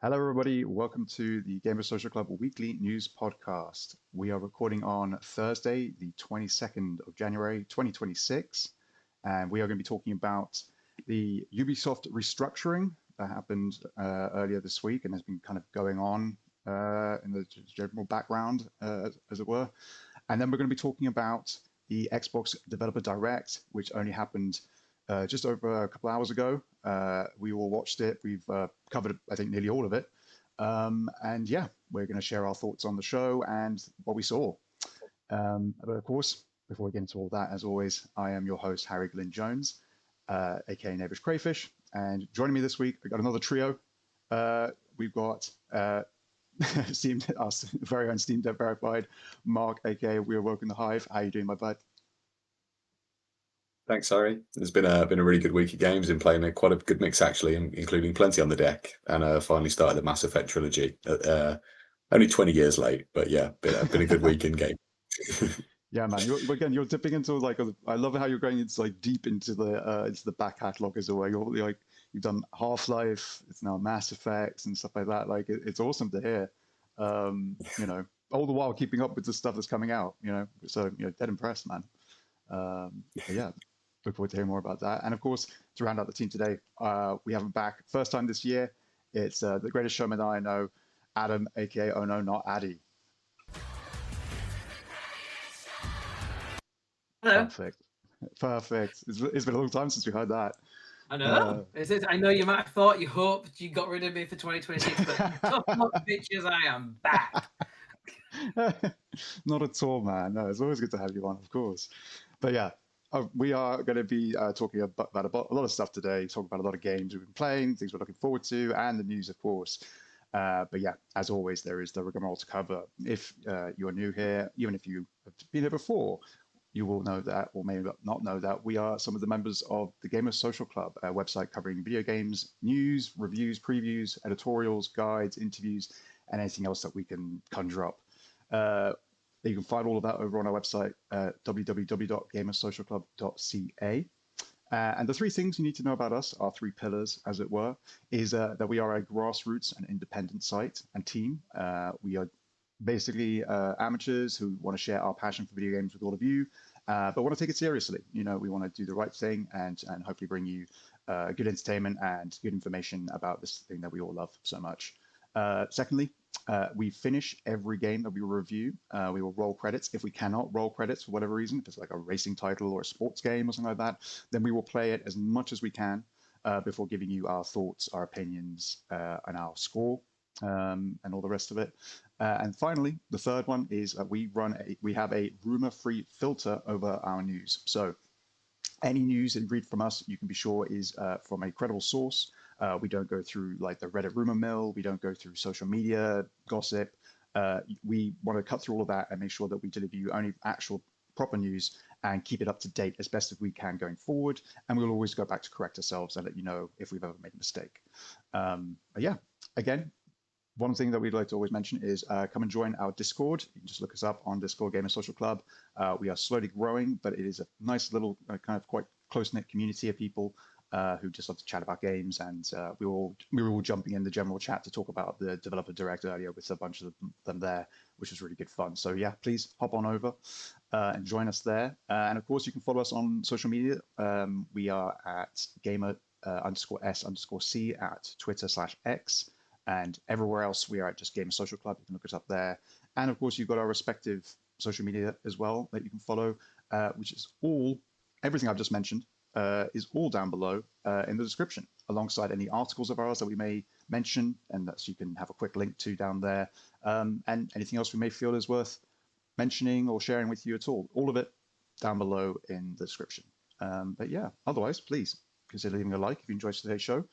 Hello, everybody. Welcome to the Gamer Social Club weekly news podcast. We are recording on Thursday, the 22nd of January, 2026, and we are going to be talking about the Ubisoft restructuring that happened earlier this week and has been kind of going on in the general background, as it were. And then we're going to be talking about the Xbox Developer Direct, which only happened just over a couple hours ago. We all watched it. We've covered, I think, nearly all of it. And yeah, we're going to share our thoughts on the show and what we saw. But of course, before we get into all that, as always, I am your host, Harry Glynn Jones, aka Knavish Crayfish. And joining me this week, we've got another trio. We've got Steam, our very own Steam Dev Verified, Mark, aka We Awoke in the Hive. How you doing, my bud? Thanks, Harry. It's been a really good week of games. Been playing quite a good mix actually, including plenty on the deck, and finally started the Mass Effect trilogy. Only 20 years late, but yeah, been a good week in game. Yeah, man. You're dipping into I love how you're going into like deep into the back catalog as well. You're like you've done Half-Life, it's now Mass Effect and stuff like that. Like it's awesome to hear. All the while keeping up with the stuff that's coming out. So dead impressed, man. But yeah, look forward to hearing more about that. And of course, to round out the team today, we have him back first time this year. It's the greatest showman that I know, Adam, aka Oh No, Not Addy. Hello. Perfect. It's been a long time since we heard that. I know. I know you might have thought you hoped you got rid of me for 2026, but tough luck, bitches, I am back. Not at all, man. No, it's always good to have you on, of course. But yeah, we are going to be talking about a lot of stuff today, talking about a lot of games we've been playing, things we're looking forward to, and the news, of course. But yeah, as always, there is the rigmarole to cover. If you're new here, even if you have been here before, you will know that, or may not know that, we are some of the members of the Gamer Social Club, a website covering video games, news, reviews, previews, editorials, guides, interviews, and anything else that we can conjure up. You can find all of that over on our website, www.gamersocialclub.ca. And the three things you need to know about us, our three pillars, as it were, is that we are a grassroots and independent site and team. We are basically amateurs who want to share our passion for video games with all of you, but want to take it seriously. We want to do the right thing and hopefully bring you good entertainment and good information about this thing that we all love so much. Secondly, we finish every game that we review. We will roll credits. If we cannot roll credits for whatever reason, if it's like a racing title or a sports game or something like that, then we will play it as much as we can before giving you our thoughts, our opinions, and our score, and all the rest of it. And finally, the third one is we have a rumor-free filter over our news. So any news that you read from us, you can be sure is from a credible source. We don't go through like the Reddit rumor mill. We don't go through social media gossip. We want to cut through all of that and make sure that we deliver you only actual proper news and keep it up to date as best as we can going forward. And we'll always go back to correct ourselves and let you know if we've ever made a mistake. But yeah, again, one thing that we'd like to always mention is come and join our Discord. You can just look us up on Discord Gamer Social Club. We are slowly growing, but it is a nice little kind of quite close-knit community of people who just love to chat about games. And we were all jumping in the general chat to talk about the Developer Direct earlier with a bunch of them there, which was really good fun. So yeah, please hop on over and join us there. And of course, you can follow us on social media. We are at gamer_s_c at Twitter/X. And everywhere else, we are at just Gamer Social Club. You can look us up there. And of course, you've got our respective social media as well that you can follow, which is everything I've just mentioned is all down below in the description, alongside any articles of ours that we may mention, and that you can have a quick link to down there. And anything else we may feel is worth mentioning or sharing with you at all. All of it down below in the description. But yeah, otherwise, please consider leaving a like if you enjoyed today's show.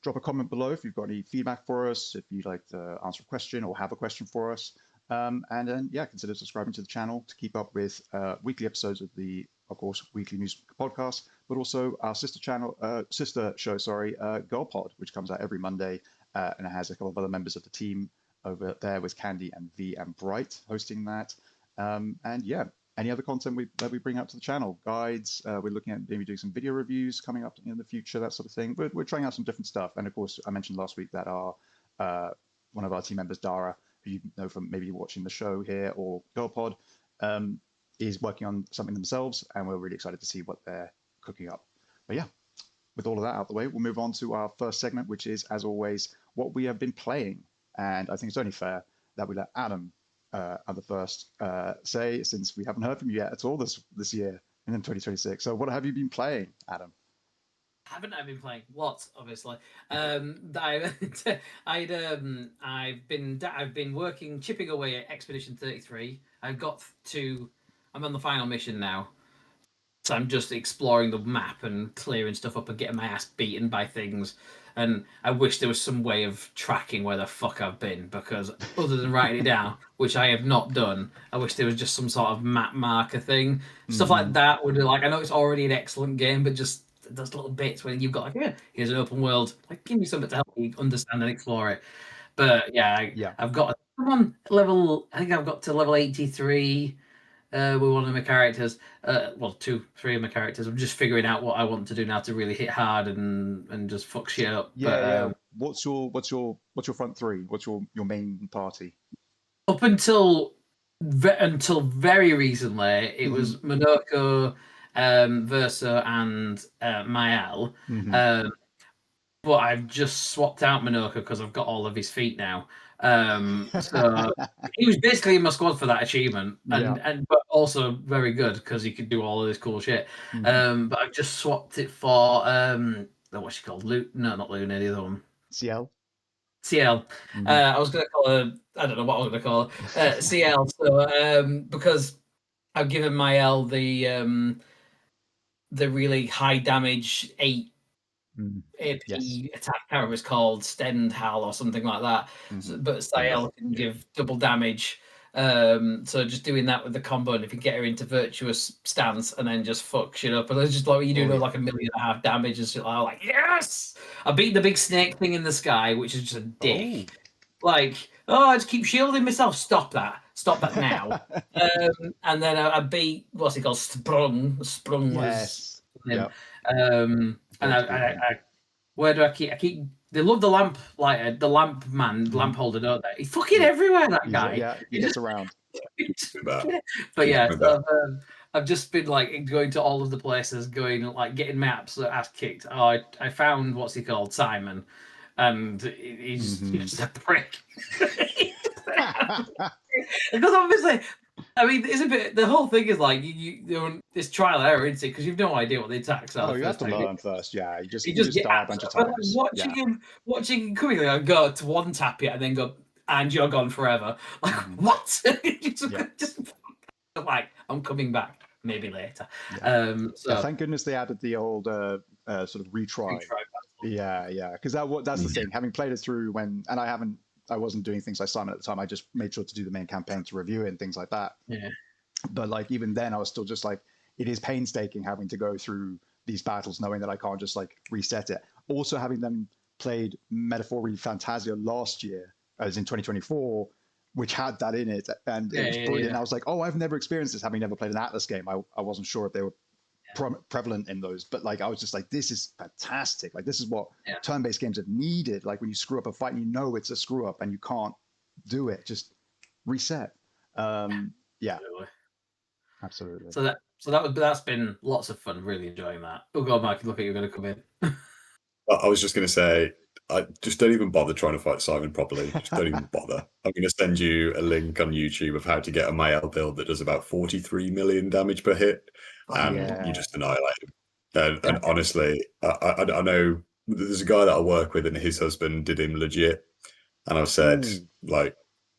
Drop a comment below if you've got any feedback for us, if you'd like to answer a question or have a question for us. And then, yeah, consider subscribing to the channel to keep up with weekly episodes of the, of course, weekly news podcast, but also our sister show, Girl Pod, which comes out every Monday, and it has a couple of other members of the team over there with Candy and V and Bright hosting that. And yeah, any other content that we bring out to the channel, guides, we're looking at maybe doing some video reviews coming up in the future, that sort of thing. We're trying out some different stuff. And of course, I mentioned last week that our one of our team members, Dara, who you know from maybe watching the show here or GoPod, is working on something themselves, and we're really excited to see what they're cooking up. But yeah, with all of that out of the way, we'll move on to our first segment, which is, as always, what we have been playing. And I think it's only fair that we let Adam at the first say, since we haven't heard from you yet at all this year and in 2026. So what have you been playing, Adam? Haven't I been playing lots? Obviously, I've been working, chipping away at Expedition 33. I'm on the final mission now, so I'm just exploring the map and clearing stuff up and getting my ass beaten by things. And I wish there was some way of tracking where the fuck I've been, because other than writing it down, which I have not done, I wish there was just some sort of map marker thing. Stuff like that would be like, I know it's already an excellent game, but just those little bits when you've got like, yeah, here's an open world, like give me something to help me understand and explore it. But yeah, I've got level, I think I've got to level 83 with one of my characters. Three of my characters. I'm just figuring out what I want to do now to really hit hard and just fuck shit up. Yeah. What's your front three? What's your main party? Up until very recently, it was Monoko, Versa, and Mael. But I've just swapped out Monoko because I've got all of his feet now. So he was basically in my squad for that achievement, but also very good because he could do all of this cool shit. But I've just swapped it for what's she called? Not Luna, the other one. CL. I was gonna call her. I don't know what I was gonna call her. CL. So because I've given Mael the really high damage 8. AP attack, I can't remember it's called Stendhal or something like that. But Sael can give double damage. So just doing that with the combo, and if you get her into virtuous stance and then just fuck shit up, and it's just like you do like 1.5 million damage and shit. Like yes, I beat the big snake thing in the sky, which is just a dick. Like, I just keep shielding myself. Stop that now. And then I beat what's it called? Sprung was him. And I where do I keep? They love the lamp lighter, the lamp man, lamp holder, don't they? He's fucking everywhere. That guy. He gets around. But yeah, so I've just been like going to all of the places, going like getting maps that ass kicked. Oh, I found what's he called, Simon, and he's just a prick. Because obviously, I mean, it's a bit. The whole thing is like it's trial and error, isn't it? Because you've no idea what the attacks are. You have to learn first. Yeah, you just die a bunch of times. Watching him coming, like, go to one tap it and then go, and you're gone forever. Like what? just like I'm coming back maybe later. Thank goodness they added the old sort of retry. Yeah, because that's the thing. Having played it through I wasn't doing things like Simon at the time. I just made sure to do the main campaign to review it and things like that. Yeah. But like even then, I was still just like, it is painstaking having to go through these battles, knowing that I can't just like reset it. Also, having them played Metaphor Fantasia last year, as in 2024, which had that in it, and it was brilliant. Yeah. I was like, I've never experienced this, having never played an Atlas game. I wasn't sure if they were prevalent in those, but like I was just like, this is fantastic. Like this is what turn-based games have needed. Like when you screw up a fight and you know it's a screw up and you can't do it, just reset. Absolutely. So that's been lots of fun. Really enjoying that. Oh god, Mike, look at you're going to come in. I was just going to say, I just don't even bother trying to fight Simon properly. Just don't even bother. I'm going to send you a link on YouTube of how to get a Mael build that does about 43 million damage per hit, and you just annihilate him. And honestly, I know there's a guy that I work with, and his husband did him legit, and I've said, like,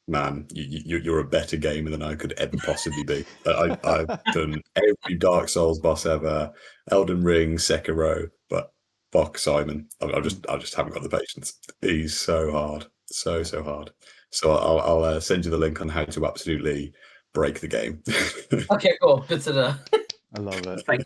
man, you're a better gamer than I could ever possibly be. I've done every Dark Souls boss ever, Elden Ring, Sekiro, but fuck Simon. I just haven't got the patience. He's so hard. So hard. So I'll send you the link on how to absolutely break the game. Okay, cool. Good to know. I love it. Thank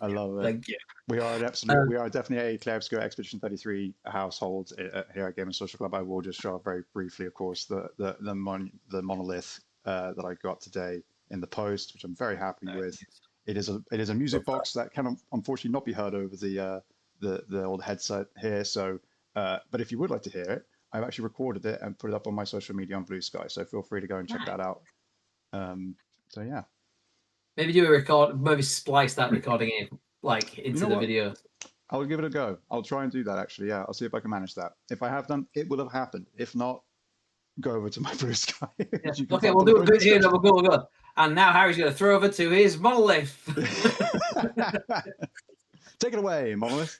you. We are definitely a Claire Obscure Expedition 33 household here at Game & Social Club. I will just show up very briefly, of course, the monolith that I got today in the post, which I'm very happy with. It is a music box that can unfortunately not be heard over the old headset here. So, but if you would like to hear it, I've actually recorded it and put it up on my social media on Blue Sky. So feel free to go and check that out. So yeah. Maybe do a record. Maybe splice that recording in, like, into the video. I'll give it a go. I'll try and do that, actually. Yeah, I'll see if I can manage that. If I have done, it will have happened. If not, go over to my Blue Sky. Yeah. Okay, we'll do a bit here. We'll go. And now Harry's going to throw over to his monolith. Take it away, monolith.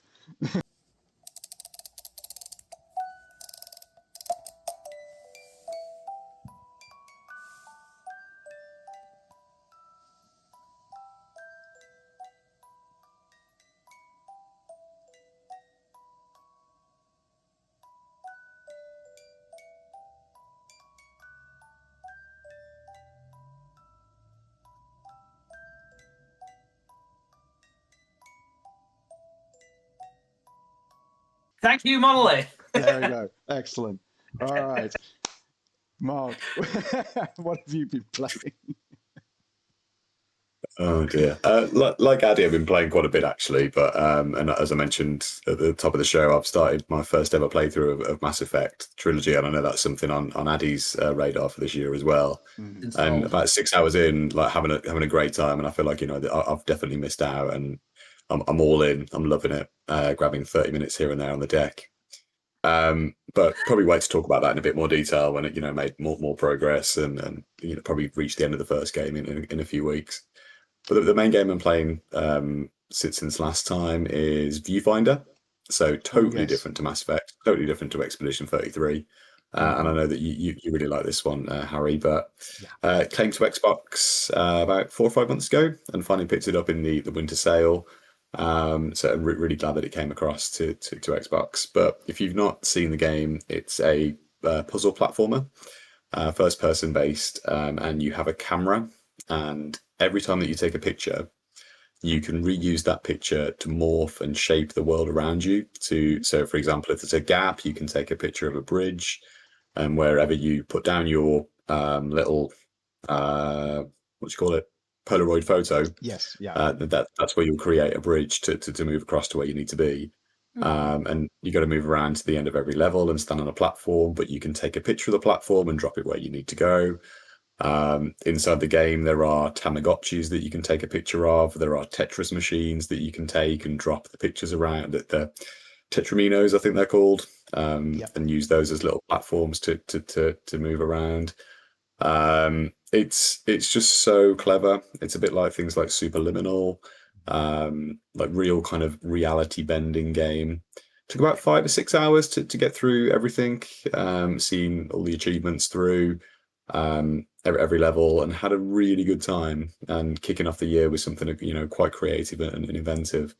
Thank you, monolith. There we go. Excellent. All right. Mark, what have you been playing? Oh dear. Like Addy, I've been playing quite a bit actually, but and as I mentioned at the top of the show, I've started my first ever playthrough of Mass Effect trilogy, and I know that's something on Addy's radar for this year as well. And about 6 hours in, like having a great time, and I feel like I've definitely missed out, and I'm all in. I'm loving it. Grabbing 30 minutes here and there on the deck. But probably wait to talk about that in a bit more detail when it made more progress and probably reached the end of the first game in a few weeks. But the main game I'm playing since last time is Viewfinder. So totally different to Mass Effect, totally different to Expedition 33. And I know that you really like this one, Harry, but it came to Xbox about 4 or 5 months ago and finally picked it up in the winter sale. So I'm really glad that it came across to Xbox. But if you've not seen the game, it's a puzzle platformer, first person based, and you have a camera, and every time that you take a picture, you can reuse that picture to morph and shape the world around you. So for example, if there's a gap, you can take a picture of a bridge, and wherever you put down your little what do you call it, Polaroid photo, yes, yeah, that's where you'll create a bridge to move across to where you need to be. And you got to move around to the end of every level and stand on a platform, but you can take a picture of the platform and drop it where you need to go. Inside the game, there are Tamagotchis that you can take a picture of. There are Tetris machines that you can take and drop the pictures around. The Tetraminos, I think they're called, and use those as little platforms to move around. It's just so clever. It's a bit like things like Superliminal, like real kind of reality bending game. Took about 5 or 6 hours to get through everything, seeing all the achievements through every level, and had a really good time, and kicking off the year with something quite creative and inventive.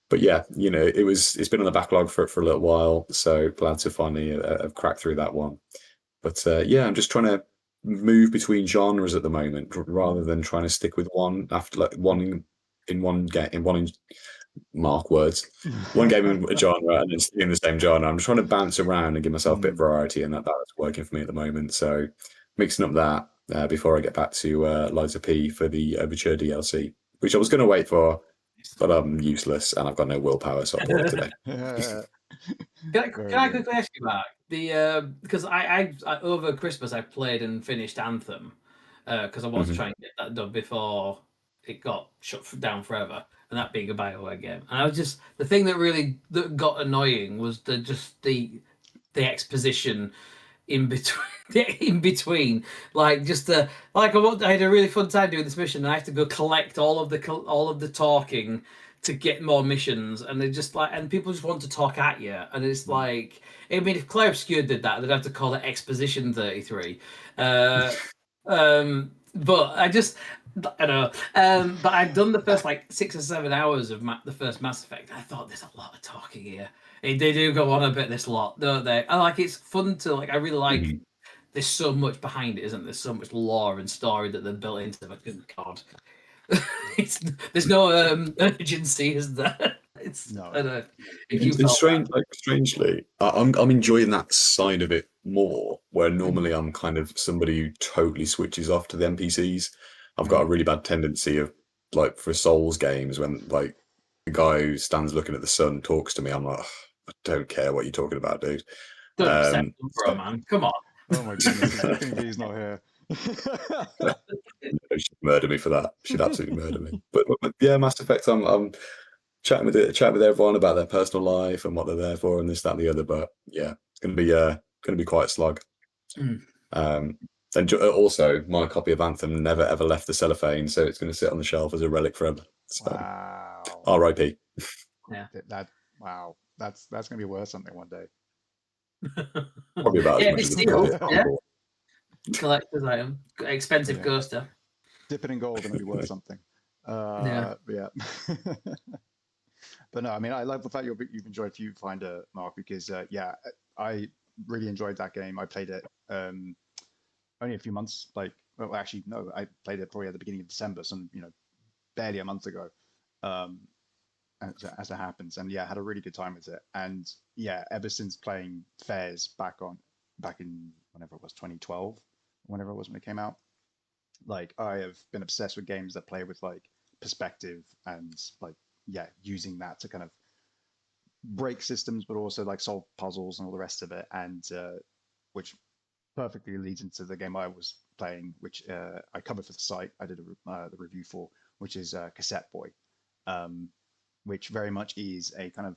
But yeah, it's been on the backlog for a little while, so glad to finally have cracked through that one. But yeah, I'm just trying to move between genres at the moment rather than trying to stick with one after like one mark words, one game in a genre and then stay in the same genre. I'm trying to bounce around and give myself a bit of variety, and that's working for me at the moment. So mixing up that before I get back to Liza P for the Overture DLC, which I was going to wait for, but I'm useless and I've got no willpower, so I bought it today. Can I quickly ask you about because I over Christmas I played and finished Anthem because I wanted to try and get that done before it got shut down forever, and that being a BioWare game. And I was just, the thing that got annoying was the exposition in between, like just I had a really fun time doing this mission, and I have to go collect all of the talking to get more missions, and they just and people just want to talk at you, and it's like, I mean, if Claire Obscure did that, they'd have to call it Exposition 33. But I don't know. But I've done the first 6 or 7 hours of the first Mass Effect. I thought there's a lot of talking here. They do go on a bit this lot, don't they? It's fun to I really like. There's so much behind it, isn't there? There's so much lore and story that they're built into it. Good God. There's no urgency, is there? No. I don't know. It's strange. Strangely, I'm enjoying that side of it more. Where normally I'm kind of somebody who totally switches off to the NPCs. I've got a really bad tendency of for Souls games when the guy who stands looking at the sun talks to me. I'm like, I don't care what you're talking about, dude. Don't upset them, bro, man. Come on. Oh my goodness, it's a good thing V's not here. She'd murder me for that. She'd absolutely murder me. But yeah, Mass Effect. I'm chatting with everyone about their personal life and what they're there for, and this, that, and the other. But yeah, it's gonna be quite a slog. And also, my copy of Anthem never ever left the cellophane, so it's going to sit on the shelf as a relic forever. So, Wow. R.I.P. Yeah. Wow. That's going to be worth something one day. Probably about as much as the collector's item, expensive coaster. Dip it in gold and it'll be worth something. Yeah. But no, I mean, I love the fact you've enjoyed Viewfinder, Mark, because I really enjoyed that game. I played it only a few months, I played it probably at the beginning of December, barely a month ago, as it happens. And yeah, had a really good time with it. And yeah, ever since playing Fairs back in whenever it was 2012, whenever it was when it came out, I have been obsessed with games that play with perspective and using that to kind of break systems, but also solve puzzles and all the rest of it. And which perfectly leads into the game I was playing, which I covered for the site. I did the review for, which is Cassette Boy, which very much is a kind of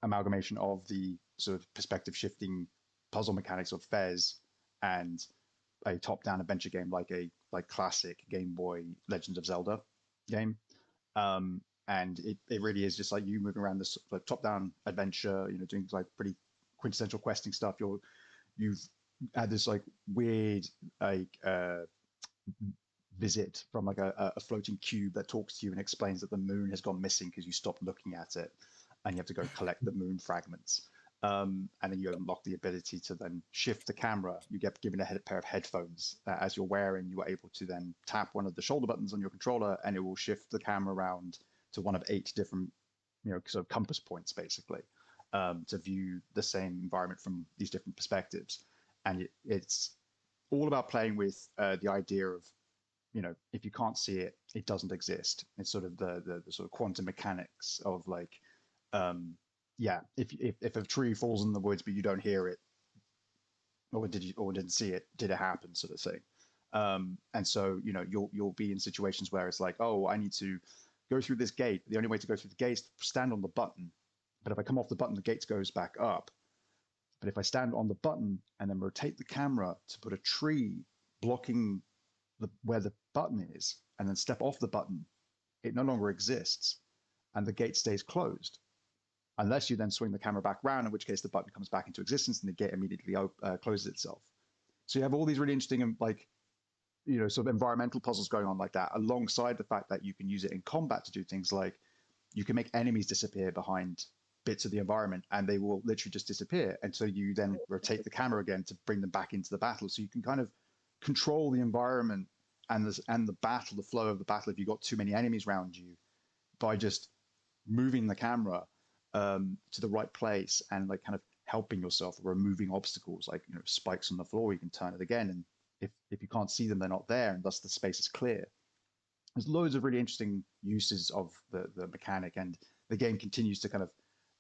amalgamation of the sort of perspective shifting puzzle mechanics of Fez and a top-down adventure game like classic Game Boy Legend of Zelda game. And it really is just you moving around this top-down adventure, doing pretty quintessential questing stuff. You've had this weird visit from a floating cube that talks to you and explains that the moon has gone missing because you stopped looking at it, and you have to go collect the moon fragments. And then you unlock the ability to then shift the camera. You get given a pair of headphones as you're wearing. You are able to then tap one of the shoulder buttons on your controller, and it will shift the camera around to one of 8 different, sort of compass points, basically, to view the same environment from these different perspectives. And it's all about playing with the idea of, if you can't see it, it doesn't exist. It's sort of the sort of quantum mechanics of if a tree falls in the woods but you don't hear it, or didn't see it, did it happen, sort of thing. And so you'll be in situations where it's oh, I need to go through this gate. The only way to go through the gate is to stand on the button. But if I come off the button, the gate goes back up. But if I stand on the button and then rotate the camera to put a tree blocking where the button is, and then step off the button, it no longer exists, and the gate stays closed. Unless you then swing the camera back around, in which case the button comes back into existence and the gate immediately closes itself. So you have all these really interesting, sort of environmental puzzles going on like that, alongside the fact that you can use it in combat to do things like you can make enemies disappear behind bits of the environment, and they will literally just disappear. And so you then rotate the camera again to bring them back into the battle. So you can kind of control the environment and the battle, the flow of the battle, if you've got too many enemies around you, by just moving the camera to the right place and kind of helping yourself, removing obstacles spikes on the floor. You can turn it again, and if you can't see them, they're not there, and thus the space is clear. There's loads of really interesting uses of the mechanic, and the game continues to kind of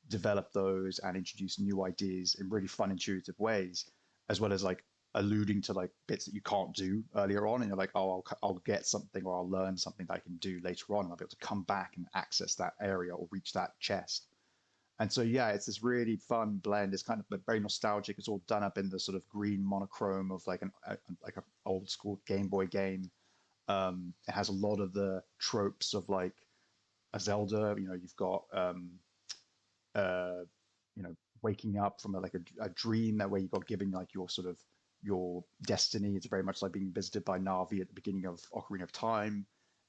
develop those and introduce new ideas in really fun, intuitive ways, as well as alluding to bits that you can't do earlier on, and you're oh, I'll get something, or I'll learn something that I can do later on, and I'll be able to come back and access that area or reach that chest. And so yeah, it's this really fun blend. It's kind of very nostalgic. It's all done up in the sort of green monochrome of an old school Game Boy game. It has a lot of the tropes of a Zelda. You've got waking up from a dream, that way you got given your sort of your destiny. It's very much like being visited by Navi at the beginning of Ocarina of Time,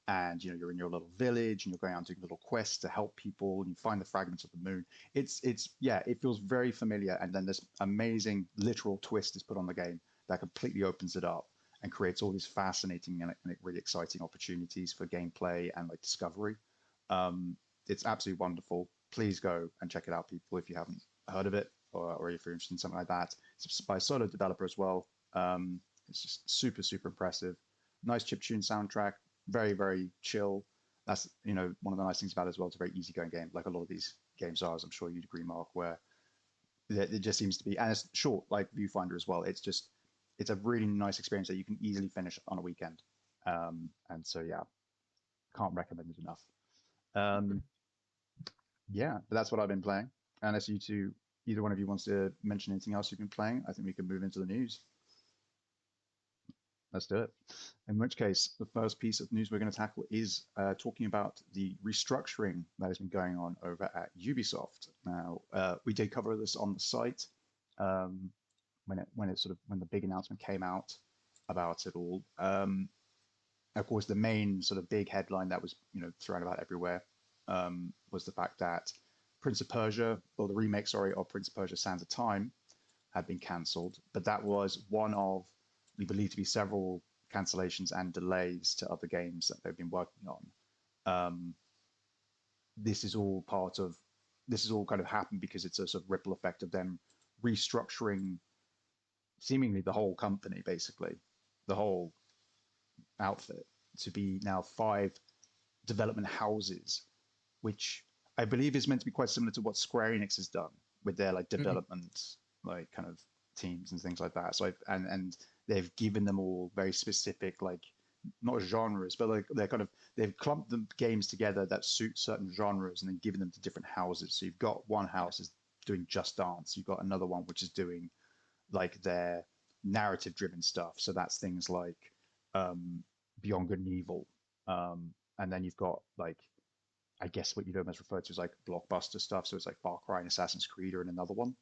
and you're in your little village and you're going out doing little quests to help people, and you find the fragments of the moon. It feels very familiar, and then this amazing literal twist is put on the game that completely opens it up and creates all these fascinating and really exciting opportunities for gameplay and discovery. It's absolutely wonderful. Please go and check it out, people, if you haven't heard of it, or if you're interested in something like that. It's by a solo developer as well. It's just super, super impressive. Nice chiptune soundtrack, very, very chill. That's one of the nice things about it as well. It's a very easygoing game, like a lot of these games are, as I'm sure you'd agree, Mark, where it just seems to be, and it's short like Viewfinder as well. It's a really nice experience that you can easily finish on a weekend. And so yeah, can't recommend it enough. Yeah, but that's what I've been playing. Unless either one of you wants to mention anything else you've been playing, I think we can move into the news. Let's do it. In which case, the first piece of news we're going to tackle is talking about the restructuring that has been going on over at Ubisoft. Now, we did cover this on the site when the big announcement came out about it all. Of course, the main sort of big headline that was thrown about everywhere was the fact that Prince of Persia, or the remake, sorry, of Prince of Persia: Sands of Time, had been cancelled. But that was one of, we believe to be several cancellations and delays to other games that they've been working on. This is all kind of happened because it's a sort of ripple effect of them restructuring seemingly the whole company, basically, the whole outfit, to be now 5 development houses, which I believe is meant to be quite similar to what Square Enix has done with their like development like kind of teams and things like that. So and they've given them all very specific, like, not genres, but like they've clumped the games together that suit certain genres and then given them to different houses. So you've got one house is doing Just Dance, you've got another one which is doing like their narrative driven stuff. So that's things like Beyond Good and Evil. And then you've got like, I guess what you'd almost refer to as like blockbuster stuff. So it's like Far Cry and Assassin's Creed are in another one.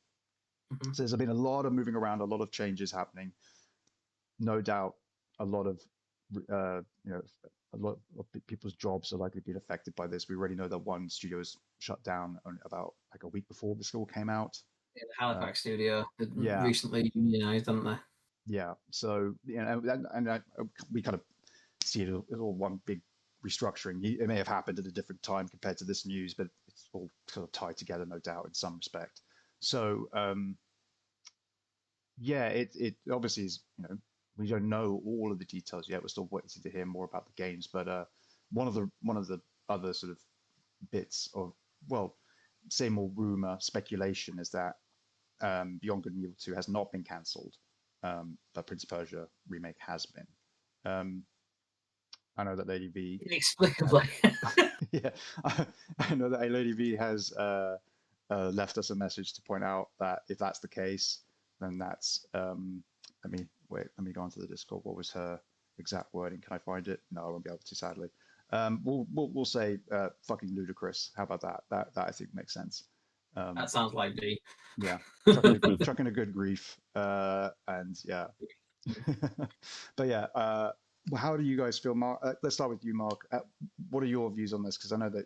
So there's been a lot of moving around, a lot of changes happening. No doubt, a lot of a lot of people's jobs are likely being affected by this. We already know that one studio is shut down about like a week before this all came out. Yeah, the Halifax studio yeah. recently unionized, haven't they? Yeah. So we kind of see it as all one big restructuring. It may have happened at a different time compared to this news, but it's all sort of tied together, no doubt, in some respect. So yeah, it obviously is, we don't know all of the details yet. We're still waiting to hear more about the games. But one of the other sort of bits of, well, say more rumor, speculation, is that Beyond Good and Evil 2 has not been cancelled, but Prince of Persia remake has been. I know that Lady V. Inexplicably. Yeah, I know that Lady V has left us a message to point out that if that's the case, then that's. Let me go onto the Discord. What was her exact wording? Can I find it? No, I won't be able to, sadly. We'll say fucking ludicrous. How about that? That I think makes sense. That sounds like me. Yeah, chucking a good grief, and yeah. But yeah, how do you guys feel, Mark? Let's start with you, Mark. What are your views on this? Because I know that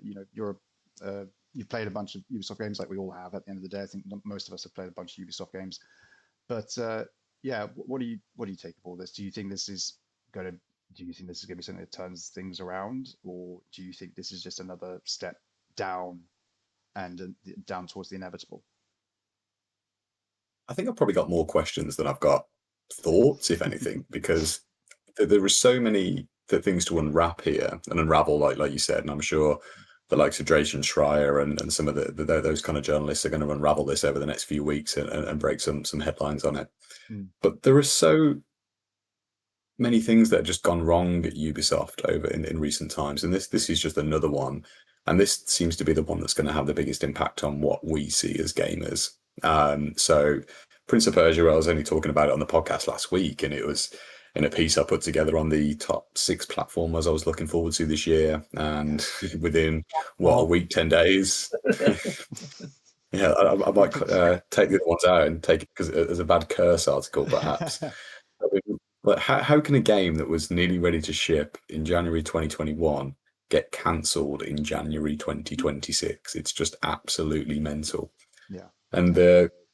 you've played a bunch of Ubisoft games, like we all have. At the end of the day, I think most of us have played a bunch of Ubisoft games. But yeah, what do you take of all this? Do you think this is going to be something that turns things around, or do you think this is just another step down and down towards the inevitable? I think I've probably got more questions than I've got thoughts, if anything, because there are so many things to unwrap here and unravel, like you said, and I'm sure the likes of Drayton Schreier and some of those kind of journalists are going to unravel this over the next few weeks and break some headlines on it. But there are so many things that have just gone wrong at Ubisoft over in recent times, and this is just another one, and this seems to be the one that's going to have the biggest impact on what we see as gamers. So Prince of Persia, I was only talking about it on the podcast last week, and it was in a piece I put together on the top 6 platformers I was looking forward to this year, and within a week, 10 days. Yeah, I might take the other ones out and take it because as a bad curse article, perhaps. But how can a game that was nearly ready to ship in January 2021 get cancelled in January 2026? It's just absolutely mental. Yeah. And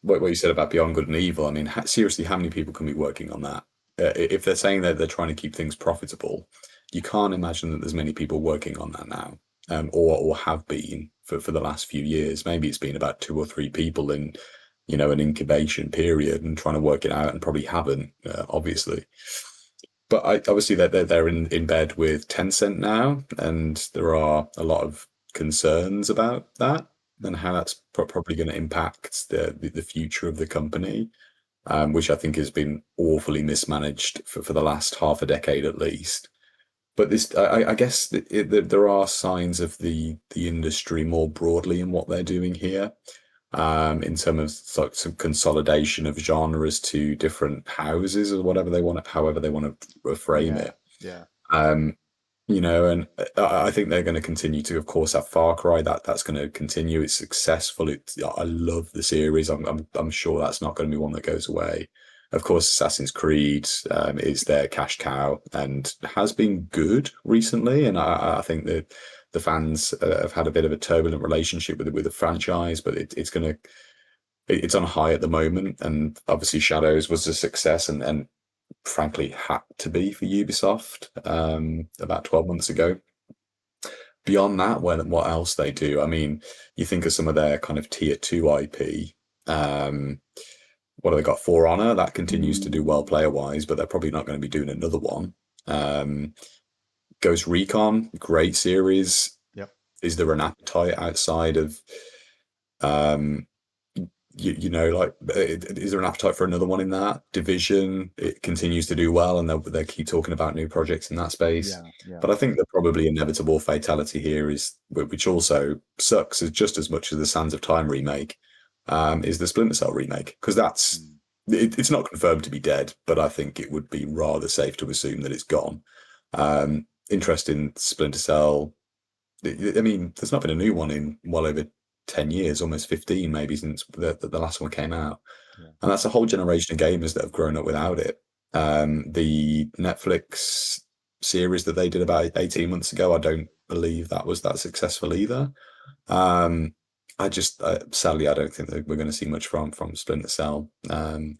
what you said about Beyond Good and Evil, I mean, seriously, how many people can be working on that? If they're saying that they're trying to keep things profitable, you can't imagine that there's many people working on that now, or have been for the last few years. Maybe it's been about 2 or 3 people in an incubation period and trying to work it out, and probably haven't, obviously. But obviously they're in bed with Tencent now, and there are a lot of concerns about that. and how that's probably going to impact the future of the company, which I think has been awfully mismanaged for the last half a decade at least. But I guess there are signs of the industry more broadly in what they're doing here, in terms of like some consolidation of genres to different houses or whatever they want, however they want to frame it. Yeah. And I think they're going to continue to, of course, have Far Cry. That's going to continue. It's successful. I love the series. I'm sure that's not going to be one that goes away. Of course, Assassin's Creed is their cash cow and has been good recently. And I think that the fans have had a bit of a turbulent relationship with the franchise, but it's on high at the moment. And obviously, Shadows was a success, and frankly had to be for Ubisoft about 12 months ago. Beyond that, what else they do? I mean, you think of some of their kind of tier 2 IP. What have they got? For Honor, that continues to do well player wise, but they're probably not going to be doing another one. Ghost Recon, great series. Yep. Is there an appetite outside of like, is there an appetite for another one in that division? It continues to do well, and they keep talking about new projects in that space. Yeah. But I think the probably inevitable fatality here is, which also sucks as just as much as the Sands of Time remake, is the Splinter Cell remake, because it's not confirmed to be dead, but I think it would be rather safe to assume that it's gone. Interest in Splinter Cell. I mean, there's not been a new one in well over 10 years, almost 15 maybe, since the last one came out. Yeah. And that's a whole generation of gamers that have grown up without it. The Netflix series that they did about 18 months ago, I don't believe that was that successful either. Sadly, I don't think that we're going to see much from Splinter Cell, and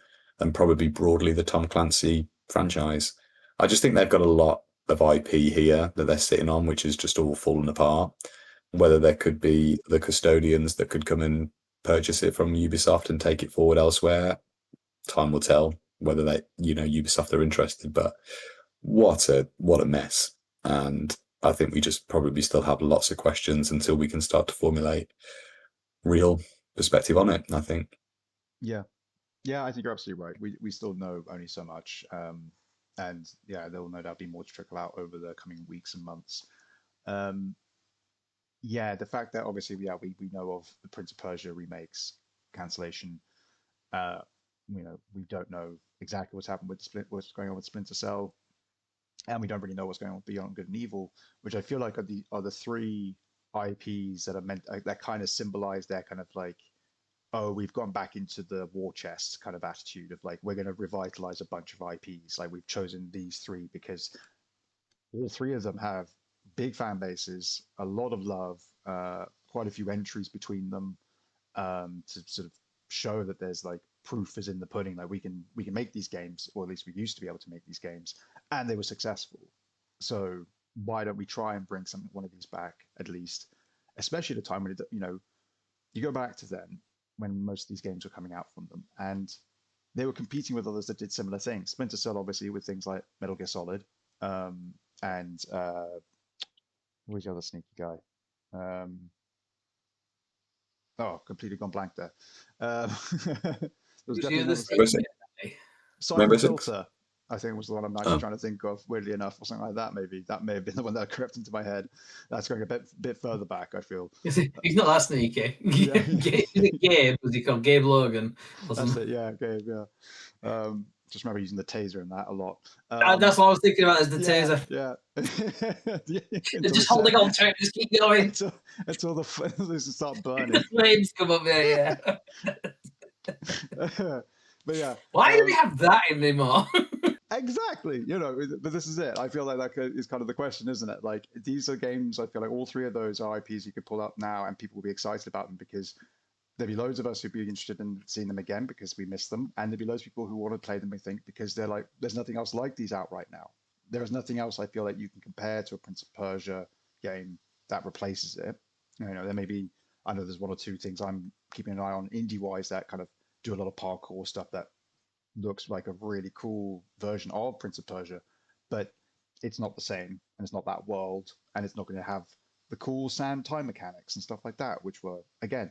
probably broadly the Tom Clancy franchise. I just think they've got a lot of IP here that they're sitting on, which is just all fallen apart. Whether there could be the custodians that could come and purchase it from Ubisoft and take it forward elsewhere, time will tell whether Ubisoft are interested. But what a mess. And I think we just probably still have lots of questions until we can start to formulate real perspective on it, I think. Yeah, I think you're absolutely right. We still know only so much, and yeah, there will no doubt be more to trickle out over the coming weeks and months. Yeah, the fact that obviously, we know of the Prince of Persia remakes cancellation. We don't know exactly what's happened with what's going on with Splinter Cell, and we don't really know what's going on with Beyond Good and Evil, which I feel like are the three IPs that are meant that kind of symbolize their kind of like, oh, we've gone back into the war chest kind of attitude of like, we're going to revitalize a bunch of IPs. Like, we've chosen these three because all three of them have big fan bases, a lot of love, quite a few entries between them, to sort of show that there's like proof is in the pudding. Like, we can make these games, or at least we used to be able to make these games, and they were successful. So why don't we try and bring one of these back at least, especially at a time when you go back to then when most of these games were coming out from them, and they were competing with others that did similar things. Splinter Cell, obviously, with things like Metal Gear Solid, and who's the other sneaky guy? Completely gone blank there. There was definitely Siphon Filter, I think, was the one I'm actually trying to think of, weirdly enough, or something like that. Maybe that may have been the one that crept into my head. That's going a bit further back, I feel. He's not that sneaky. Gabe, was he called? Gabe Logan. That's it, yeah, Gabe, yeah. Just remember using the taser in that a lot. That's what I was thinking about, is the taser. Yeah. Just holding on to it, just keep going. Until the flames start burning. Flames come up, yeah. But yeah. Why do we have that anymore? Exactly. But this is it. I feel like that is kind of the question, isn't it? Like, these are games, I feel like all three of those are IPs you could pull up now and people will be excited about them, because there'll be loads of us who'd be interested in seeing them again because we missed them. And there'll be loads of people who want to play them, I think, because they're like, there's nothing else like these out right now. There is nothing else I feel like you can compare to a Prince of Persia game that replaces it. There may be, I know there's one or two things I'm keeping an eye on indie-wise that kind of do a lot of parkour stuff that looks like a really cool version of Prince of Persia, but it's not the same, and it's not that world, and it's not going to have the cool sand time mechanics and stuff like that, which were again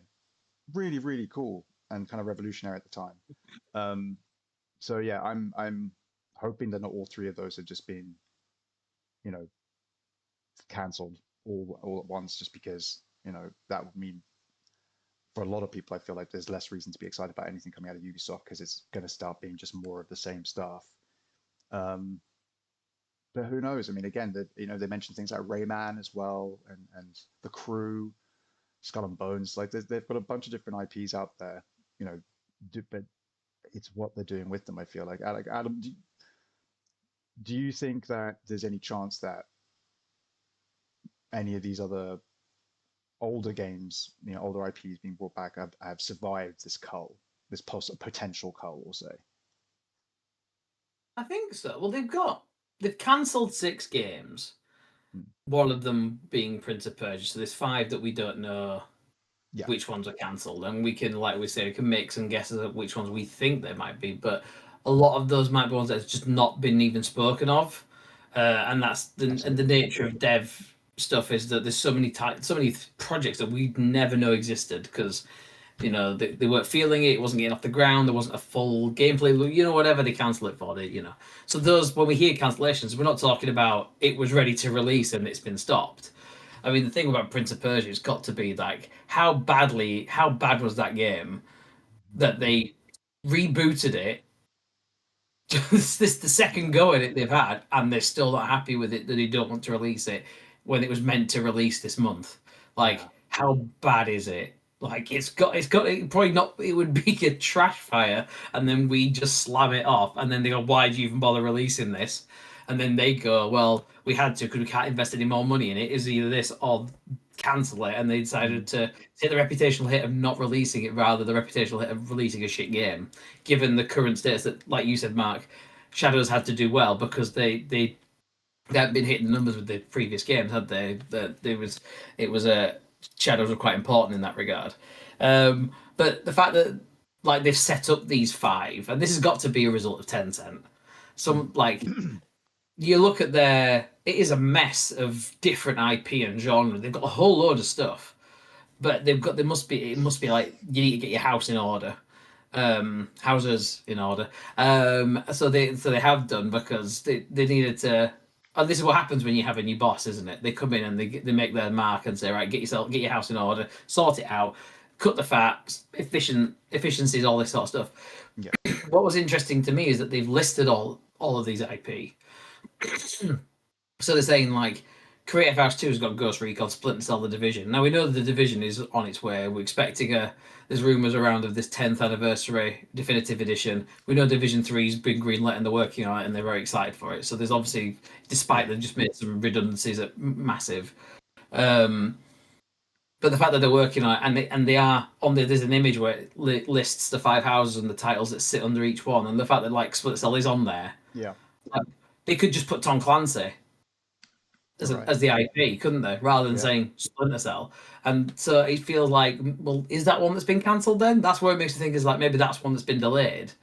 really really cool and kind of revolutionary at the time. So yeah, I'm hoping that not all three of those have just been, you know, cancelled all at once, just because, you know, that would mean for a lot of people, I feel like there's less reason to be excited about anything coming out of Ubisoft because it's going to start being just more of the same stuff. Um, but who knows? I mean, again, you know, they mentioned things like Rayman as well, and the Crew, Skull and Bones. Like they've got a bunch of different IPs out there, you know, but it's what they're doing with them. I feel like Adam, do you think that there's any chance that any of these other older games, you know, older IPs being brought back have survived this cull, this potential cull, we'll say? I think so. Well, they've cancelled 6 games. Hmm. One of them being Prince of Persia. So there's 5 that we don't know Yeah. which ones are cancelled, and we can, like we say, we can make some guesses at which ones we think they might be. But a lot of those might be ones that's just not been even spoken of, and that's and the nature of dev stuff is that there's so many projects that we never know existed because, you know, they weren't feeling it wasn't getting off the ground, there wasn't a full gameplay, you know, whatever they cancel it for, you know. So those, when we hear cancellations, we're not talking about it was ready to release and it's been stopped. I mean, the thing about Prince of Persia has got to be like how bad was that game that they rebooted it. This the second go at it they've had, and they're still not happy with it that they don't want to release it when it was meant to release this month. Like, how bad is it? Like, it probably not. It would be a trash fire, and then we just slam it off, and then they go, "Why did you even bother releasing this?" And then they go, "Well, we had to because we can't invest any more money in it. It's either this or cancel it." And they decided to take the reputational hit of not releasing it rather than the reputational hit of releasing a shit game. Given the current status that, like you said, Mark, Shadows had to do well because they hadn't been hitting the numbers with the previous games, had they? Shadows were quite important in that regard. But the fact that like they've set up these 5, and this has got to be a result of Tencent. Some like you look at it is a mess of different IP and genre. They've got a whole load of stuff, but it must be like you need to get your house in order, houses in order. So they have done because they needed to. And this is what happens when you have a new boss, isn't it? They come in and they make their mark and say, right, get your house in order, sort it out, cut the fat, efficiencies, all this sort of stuff. Yeah. What was interesting to me is that they've listed all of these IP. So they're saying like Creative House 2 has got Ghost Recon, Splinter Cell, The Division. Now we know the Division is on its way. We're expecting there's rumours around of this 10th anniversary definitive edition. We know Division 3's been greenlit and they're working on it and they're very excited for it. So there's obviously, despite they've just made some redundancies at massive. But the fact that they're working on it and they are on there's an image where it lists the 5 houses and the titles that sit under each one, and the fact that like Splinter Cell is on there. Yeah. They could just put Tom Clancy as the IP, couldn't they? Rather than saying Splinter Cell. And so it feels like, well, is that one that's been cancelled then? That's where it makes me think is like maybe that's one that's been delayed.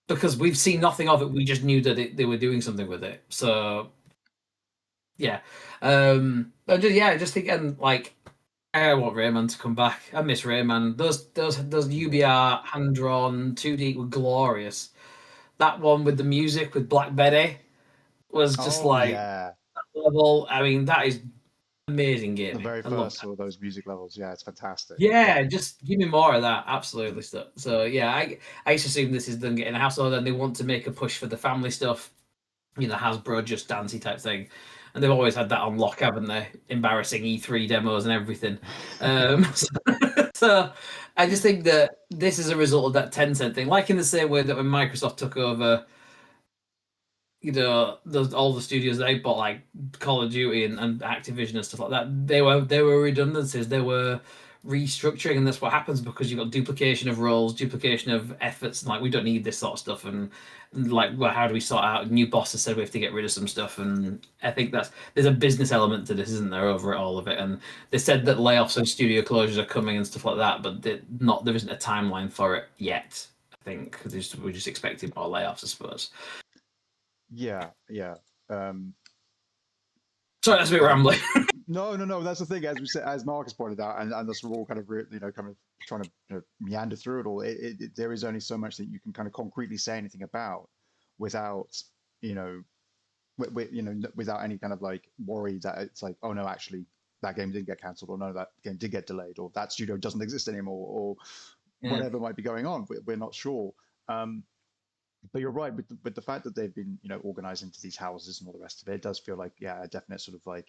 Because we've seen nothing of it. We just knew that they were doing something with it. So, yeah. Just thinking like, I want Rayman to come back. I miss Rayman. Those UBR hand-drawn 2D were glorious. That one with the music with Black Betty was just that level. I mean, that is amazing game. The very first of those music levels, it's fantastic. Yeah, just give me more of that. Absolutely. So yeah, I just assume this is them getting a house order and they want to make a push for the family stuff, you know, Hasbro Just Dancey type thing. And they've always had that on lock, haven't they? Embarrassing E3 demos and everything. So I just think that this is a result of that Tencent thing. Like in the same way that when Microsoft took over, you know, all the studios they bought, like Call of Duty and Activision and stuff like that, they were redundancies. They were restructuring, and that's what happens because you've got duplication of roles, duplication of efforts, and like we don't need this sort of stuff. And like, well, how do we sort out? New bosses said we have to get rid of some stuff, and I think there's a business element to this, isn't there, over all of it? And they said that layoffs and studio closures are coming and stuff like that, but there isn't a timeline for it yet. I think we're just expecting more layoffs, I suppose. Yeah. Sorry, that's a bit rambling. No. That's the thing, as we said, as Marcus pointed out, and that's we're all kind of kind of trying to meander through it all. There is only so much that you can kind of concretely say anything about without you know without any kind of like worry that it's like, oh no, actually that game didn't get cancelled, or no, that game did get delayed, or that studio doesn't exist anymore, or whatever might be going on. We're not sure. But you're right with the fact that they've been organized into these houses and all the rest of it. It does feel like a definite sort of like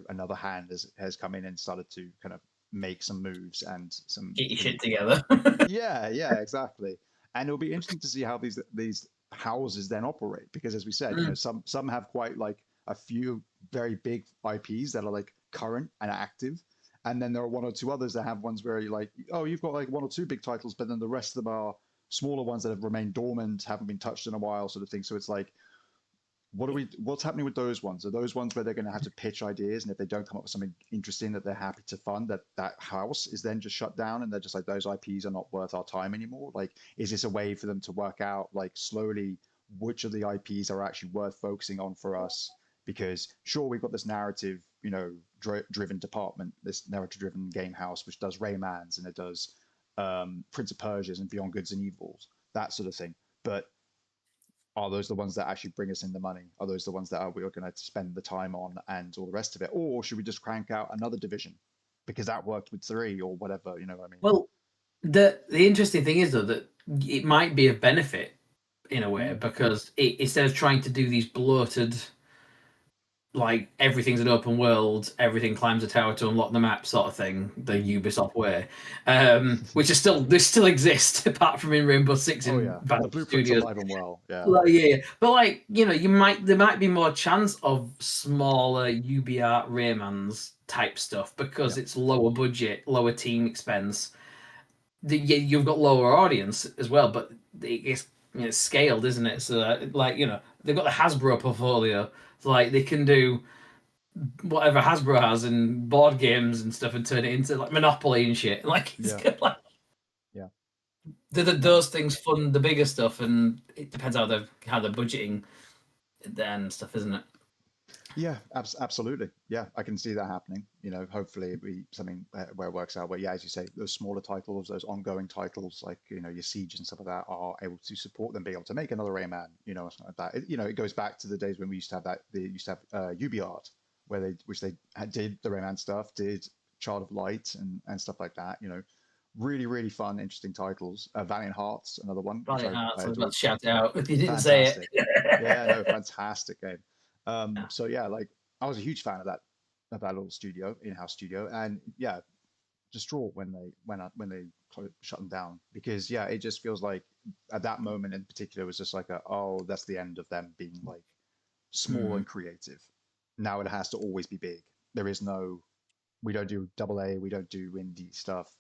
another hand has come in and started to kind of make some moves and some get your shit together. yeah, exactly. And it'll be interesting to see how these houses then operate, because as we said, some have quite like a few very big IPs that are like current and active, and then there are one or two others that have ones where you're like, oh, you've got like one or two big titles, but then the rest of them are smaller ones that have remained dormant, haven't been touched in a while, sort of thing. So it's like, what's happening with those ones? Are those ones where they're going to have to pitch ideas, and if they don't come up with something interesting that they're happy to fund, that house is then just shut down, and they're just like, those IPs are not worth our time anymore? Like, is this a way for them to work out like slowly which of the IPs are actually worth focusing on for us? Because sure, we've got this narrative, driven department, this narrative-driven game house, which does Raymans and it does Prince of Persia's and Beyond Goods and Evils, that sort of thing. But are those the ones that actually bring us in the money? Are those the ones that we're going to spend the time on and all the rest of it? Or should we just crank out another division because that worked with 3 or whatever? You know what I mean? Well, the interesting thing is though that it might be of benefit in a way, because instead of trying to do these bloated, like everything's an open world, everything climbs a tower to unlock the map sort of thing, the Ubisoft way, which is still exist apart from in Rainbow Six and the blueprints are alive and well. But like there might be more chance of smaller UBR Raymans type stuff because it's lower budget, lower team expense. You've got lower audience as well, but it's scaled, isn't it? So they've got the Hasbro portfolio. Like they can do whatever Hasbro has in board games and stuff and turn it into like Monopoly and shit. Like it's good, those things fund the bigger stuff, and it depends how they're budgeting then stuff, isn't it? Yeah, absolutely. Yeah, I can see that happening. Hopefully it'll be something where it works out. But yeah, as you say, those smaller titles, those ongoing titles, like your Siege and stuff like that, are able to support them, be able to make another Rayman, something like that. It goes back to the days when we used to have that. They used to have UbiArt, which they did the Rayman stuff, did Child of Light and stuff like that. Really, really fun, interesting titles. Valiant Hearts, another one. Valiant Hearts, I was about to shout it out if you didn't say it. Yeah, no, fantastic game. So yeah, like I was a huge fan of that little studio, in-house studio, and yeah, distraught when they shut them down, because it just feels like at that moment in particular it was just like that's the end of them being like small and creative. Now it has to always be big. There is no, we don't do AA, we don't do indie stuff,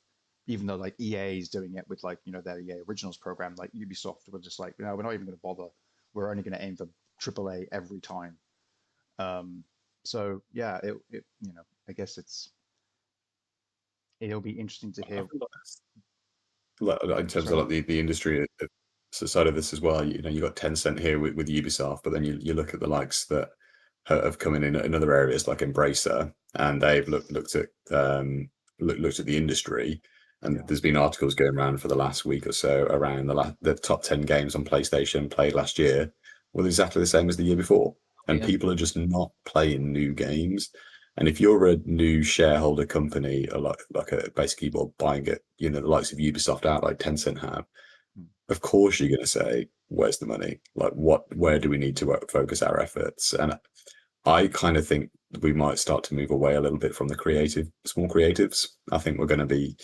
even though like EA is doing it with like their EA Originals program. Like Ubisoft were just like, we're not even going to bother. We're only going to aim for AAA every time. So yeah, I guess it'll be interesting to hear. In terms of like the industry side of this as well, you got Tencent here with Ubisoft, but then you look at the likes that have come in other areas like Embracer, and they've looked at the industry, and there's been articles going around for the last week or so around the top 10 games on PlayStation played last year were exactly the same as the year before. And people are just not playing new games. And if you're a new shareholder company, or basically buying it, the likes of Ubisoft out like Tencent have, of course you're going to say, "Where's the money? Like, where do we need to focus our efforts?" And I kind of think we might start to move away a little bit from the small creatives. I think we're going to be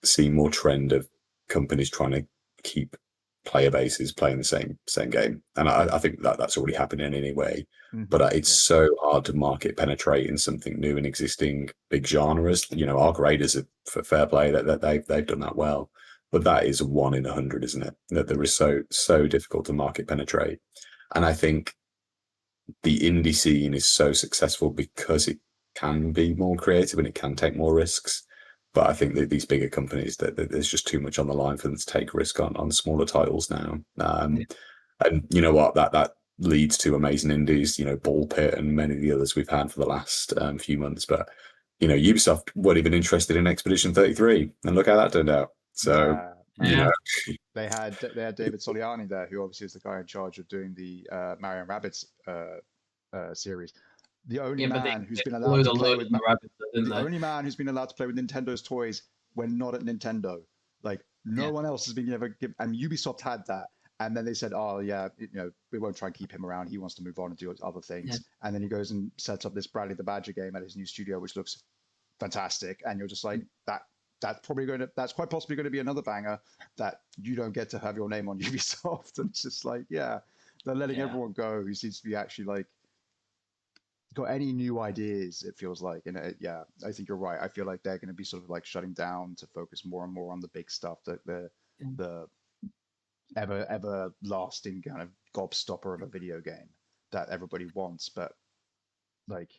seeing more trend of companies trying to keep player bases playing the same game, and I think that's already happening anyway. But it's so hard to market penetrate in something new and existing big genres. Arc Raiders, for fair play, that they've done that well, but that is 1 in 100, isn't it? That there is so difficult to market penetrate. And I think the indie scene is so successful because it can be more creative and it can take more risks. But I think that these bigger companies, that there's just too much on the line for them to take risk on smaller titles now. And you know what, that leads to amazing indies, Ball Pit and many of the others we've had for the last few months. But, Ubisoft weren't even interested in Expedition 33, and look how that turned out. So, Yeah. They had David Soliani there, who obviously is the guy in charge of doing the Mario and Rabbids series. The only man who's been allowed to play with only man who's been allowed to play with Nintendo's toys when not at Nintendo. Like no one else has been ever given, and Ubisoft had that. And then they said, "Oh yeah, we won't try and keep him around. He wants to move on and do other things." Yeah. And then he goes and sets up this Bradley the Badger game at his new studio, which looks fantastic. And you're just like, that's quite possibly going to be another banger that you don't get to have your name on Ubisoft. And it's just like, yeah, they're letting everyone go who seems to be actually like got any new ideas, it feels like. And I think you're right. I feel like they're going to be sort of like shutting down to focus more and more on the big stuff, the ever lasting kind of gobstopper of a video game that everybody wants. But like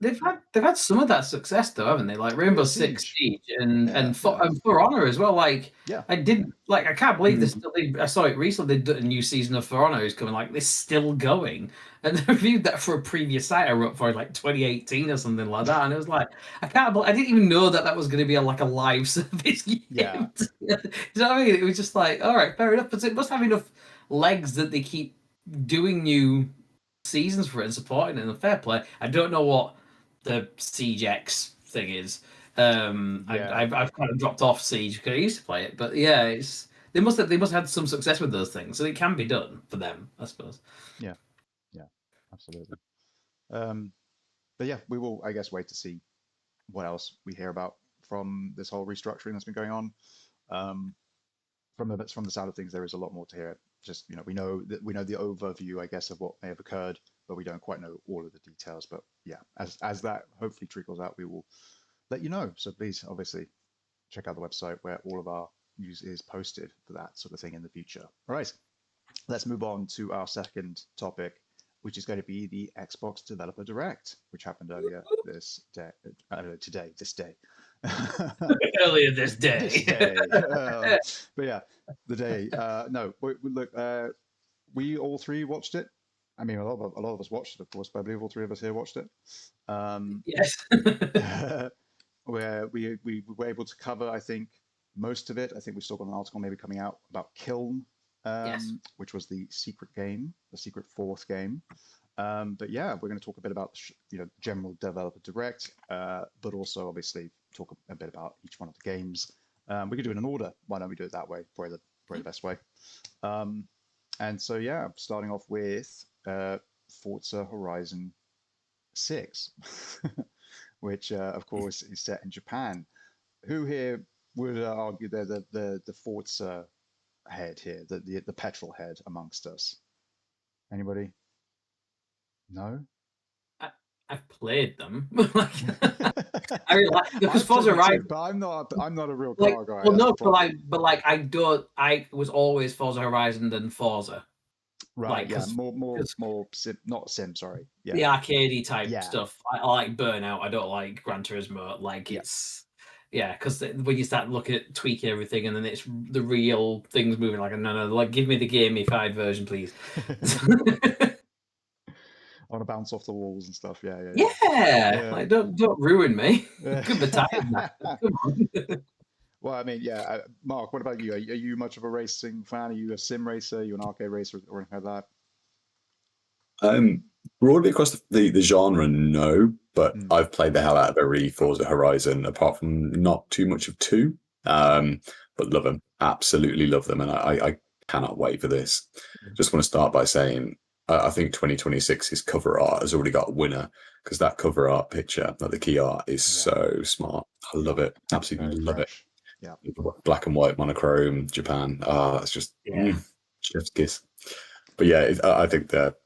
they've had some of that success though, haven't they? Like Rainbow Six Siege and For Honor as well. Like I can't believe this. I saw it recently. They did a new season of For Honor is coming. Like this still going, and they reviewed that for a previous site I wrote for like 2018 or something like that. And it was like I didn't even know that was going to be a live service game. Yeah, you know what I mean? It was just like, all right, fair enough, but it must have enough legs that they keep doing new seasons for it and supporting it, and fair play. I don't know what the Siege X thing is. I've kind of dropped off Siege because I used to play it, but they must have had some success with those things, so it can be done for them, I suppose. Yeah, absolutely. But yeah, we will, I guess, wait to see what else we hear about from this whole restructuring that's been going on. From the sound of things, there is a lot more to hear. Just we know the overview, I guess, of what may have occurred, but we don't quite know all of the details. But yeah, as that hopefully trickles out, we will let you know. So please, obviously, check out the website where all of our news is posted for that sort of thing in the future. All right, let's move on to our second topic, which is going to be the Xbox Developer Direct, which happened earlier this day. Earlier this day. But yeah, the day. No, look, we all three watched it. I mean, a lot of us watched it, of course, but I believe all three of us here watched it. Yes. Where we were able to cover, I think, most of it. I think we've still got an article maybe coming out about Kiln, which was the secret game, the secret fourth game. But yeah, we're going to talk a bit about general developer direct, but also obviously talk a bit about each one of the games. We could do it in order. Why don't we do it that way? Probably the best way. And so yeah, starting off with Forza Horizon 6, which of course is set in Japan. Who here would argue they're the Forza head here, the petrol head amongst us? Anybody? No. I've played them. I really like because Forza Horizon. But I'm not a real car guy. Well, no, but I don't. I was always Forza Horizon than Forza. Right. Yeah. More sim, not sim. Sorry. Yeah. The arcadey type stuff. I like Burnout. I don't like Gran Turismo. Like it's. Yeah, because when you start looking at tweaking everything and then it's the real things moving, like no, like give me the gamified version, please. I want to bounce off the walls and stuff. Yeah. Like don't ruin me. Could be tired. Come on. Well, I mean, Mark, what about you? Are you much of a racing fan? Are you a sim racer? Are you an arcade racer or anything like that? Broadly across the genre, no, but I've played the hell out of every Forza Horizon, apart from not too much of 2. But love them, absolutely love them, and I cannot wait for this. Just want to start by saying I think 2026's cover art has already got a winner, because that cover art picture, like the key art, is so smart. I love it, absolutely love it. Yeah, black and white monochrome Japan. It's just chef's kiss. But yeah, I think that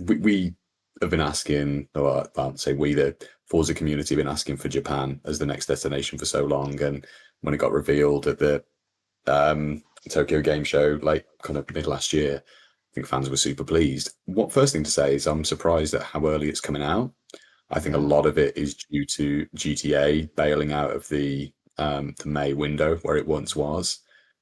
we have been asking, or I'll say we, the Forza community, have been asking for Japan as the next destination for so long. And when it got revealed at the Tokyo Game Show, like kind of mid last year, I think fans were super pleased. First thing to say is I'm surprised at how early it's coming out. I think a lot of it is due to GTA bailing out of the May window where it once was,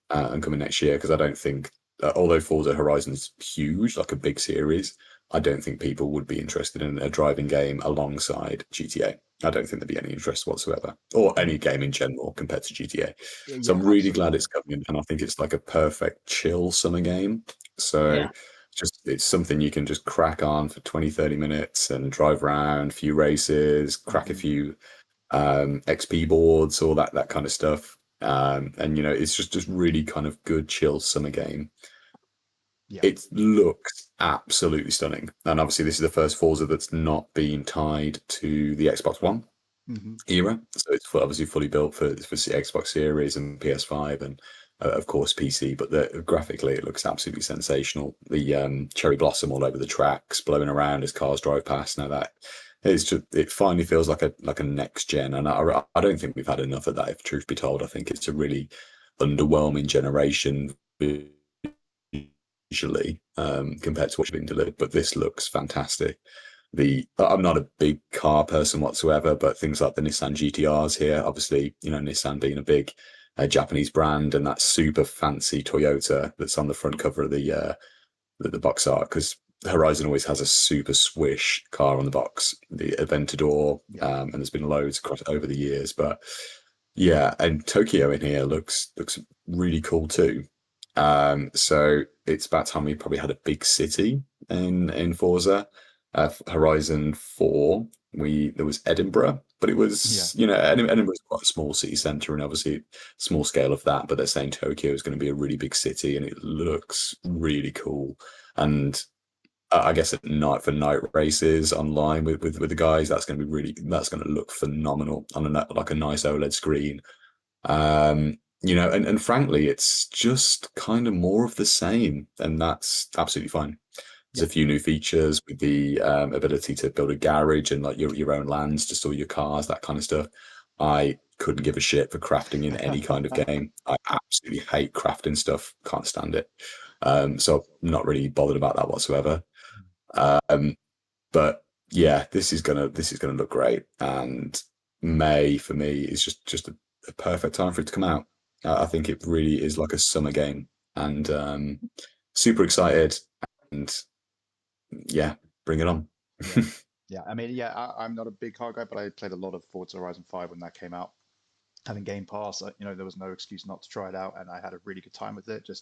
and coming next year, because I don't think although Forza Horizon's huge, like a big series, I don't think people would be interested in a driving game alongside GTA. I don't think there'd be any interest whatsoever, or any game in general compared to GTA. So Yeah, I'm really absolutely. glad it's coming, and I think it's like a perfect chill summer game. So Yeah. it's something you can just crack on for 20, 30 minutes and drive around, a few races, crack a few XP boards, all that kind of stuff. And it's just really kind of good, chill summer game. Yeah. It looks absolutely stunning, and obviously this is the first Forza that's not been tied to the Xbox One Hmm. era, so it's obviously fully built for Xbox Series and PS5 and of course PC. But graphically, it looks absolutely sensational. The cherry blossom all over the tracks, blowing around as cars drive past. Now that it finally feels like a next gen, and I don't think we've had enough of that. If truth be told, I think it's a really underwhelming generation visually compared to what's been delivered. But this looks fantastic. I'm not a big car person whatsoever, but things like the Nissan GTRs here, obviously, Nissan being a big Japanese brand, and that super fancy Toyota that's on the front cover of the box art, because Horizon always has a super swish car on the box, the Aventador, Yeah. and there's been loads across over the years. But yeah, and Tokyo in here looks really cool too. So it's about time we probably had a big city in Forza. Horizon 4, there was Edinburgh, but it Yeah. was, Edinburgh's quite a small city centre, and obviously small scale of that, but they're saying Tokyo is going to be a really big city, and it looks really cool. And I guess at night for night races online with the guys, that's going to look phenomenal on like a nice OLED screen. And frankly, it's just kind of more of the same, and that's absolutely fine. Yeah. There's a few new features with the ability to build a garage and like your own lands to store your cars, that kind of stuff. I couldn't give a shit for crafting in any kind of game. I absolutely hate crafting stuff, can't stand it. So I'm not really bothered about that whatsoever. Um, but yeah, this is gonna look great, and May for me is just a perfect time for it to come out. I think it really is like a summer game, and super excited, and yeah, bring it on. Yeah. Yeah. I mean, yeah, I'm not a big car guy, but I played a lot of Forza Horizon 5 when that came out. Having Game Pass, there was no excuse not to try it out, and I had a really good time with it. You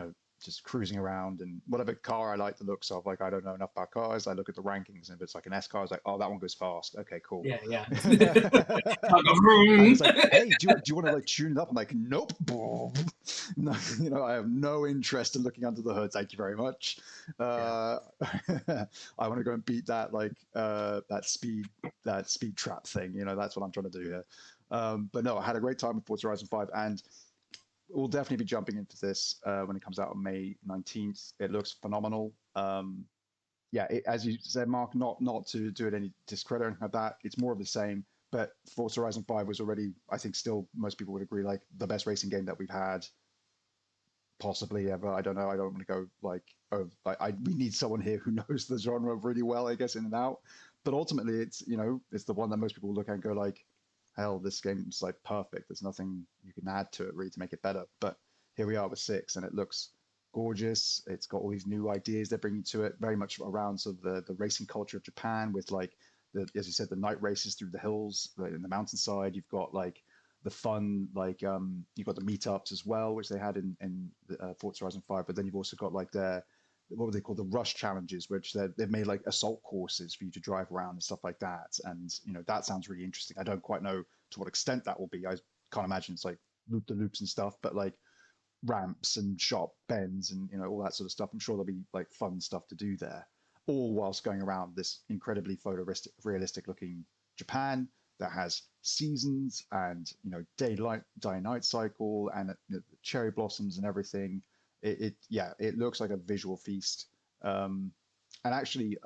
know, just cruising around, and whatever car I like the looks of. Like, I don't know enough about cars. I look at the rankings, and if it's like an S car, it's like, oh, that one goes fast. Okay, cool. Yeah, yeah. And it's like, hey, do you want to like tune it up? I'm like, nope. No, I have no interest in looking under the hood. Thank you very much. I want to go and beat that that speed trap thing. That's what I'm trying to do here. But no, I had a great time with Forza Horizon 5, and we'll definitely be jumping into this when it comes out on May 19th. It looks phenomenal. Yeah, as you said, Mark, not to do it any discredit or anything like that. It's more of the same. But Forza Horizon 5 was already, I think, still most people would agree, like the best racing game that we've had possibly ever. I don't know. I don't want to go like, oh, we need someone here who knows the genre really well, I guess, in and out. But ultimately, it's the one that most people look at and go like, hell, this game's like perfect. There's nothing you can add to it really to make it better. But here we are with 6, and it looks gorgeous. It's got all these new ideas they're bringing to it, very much around sort of the racing culture of Japan, with like as you said, the night races through the hills, in the mountainside. You've got like the fun, like you've got the meetups as well, which they had in Forza Horizon 5. But then you've also got like what were they called, the rush challenges, which they've made like assault courses for you to drive around and stuff like that. And that sounds really interesting. I don't quite know to what extent that will be. I can't imagine it's like loop the loops and stuff, but like ramps and sharp bends and all that sort of stuff. I'm sure there'll be like fun stuff to do there, all whilst going around this incredibly photorealistic, realistic looking Japan that has seasons and daylight, day night cycle, and cherry blossoms and everything. It looks like a visual feast. And actually,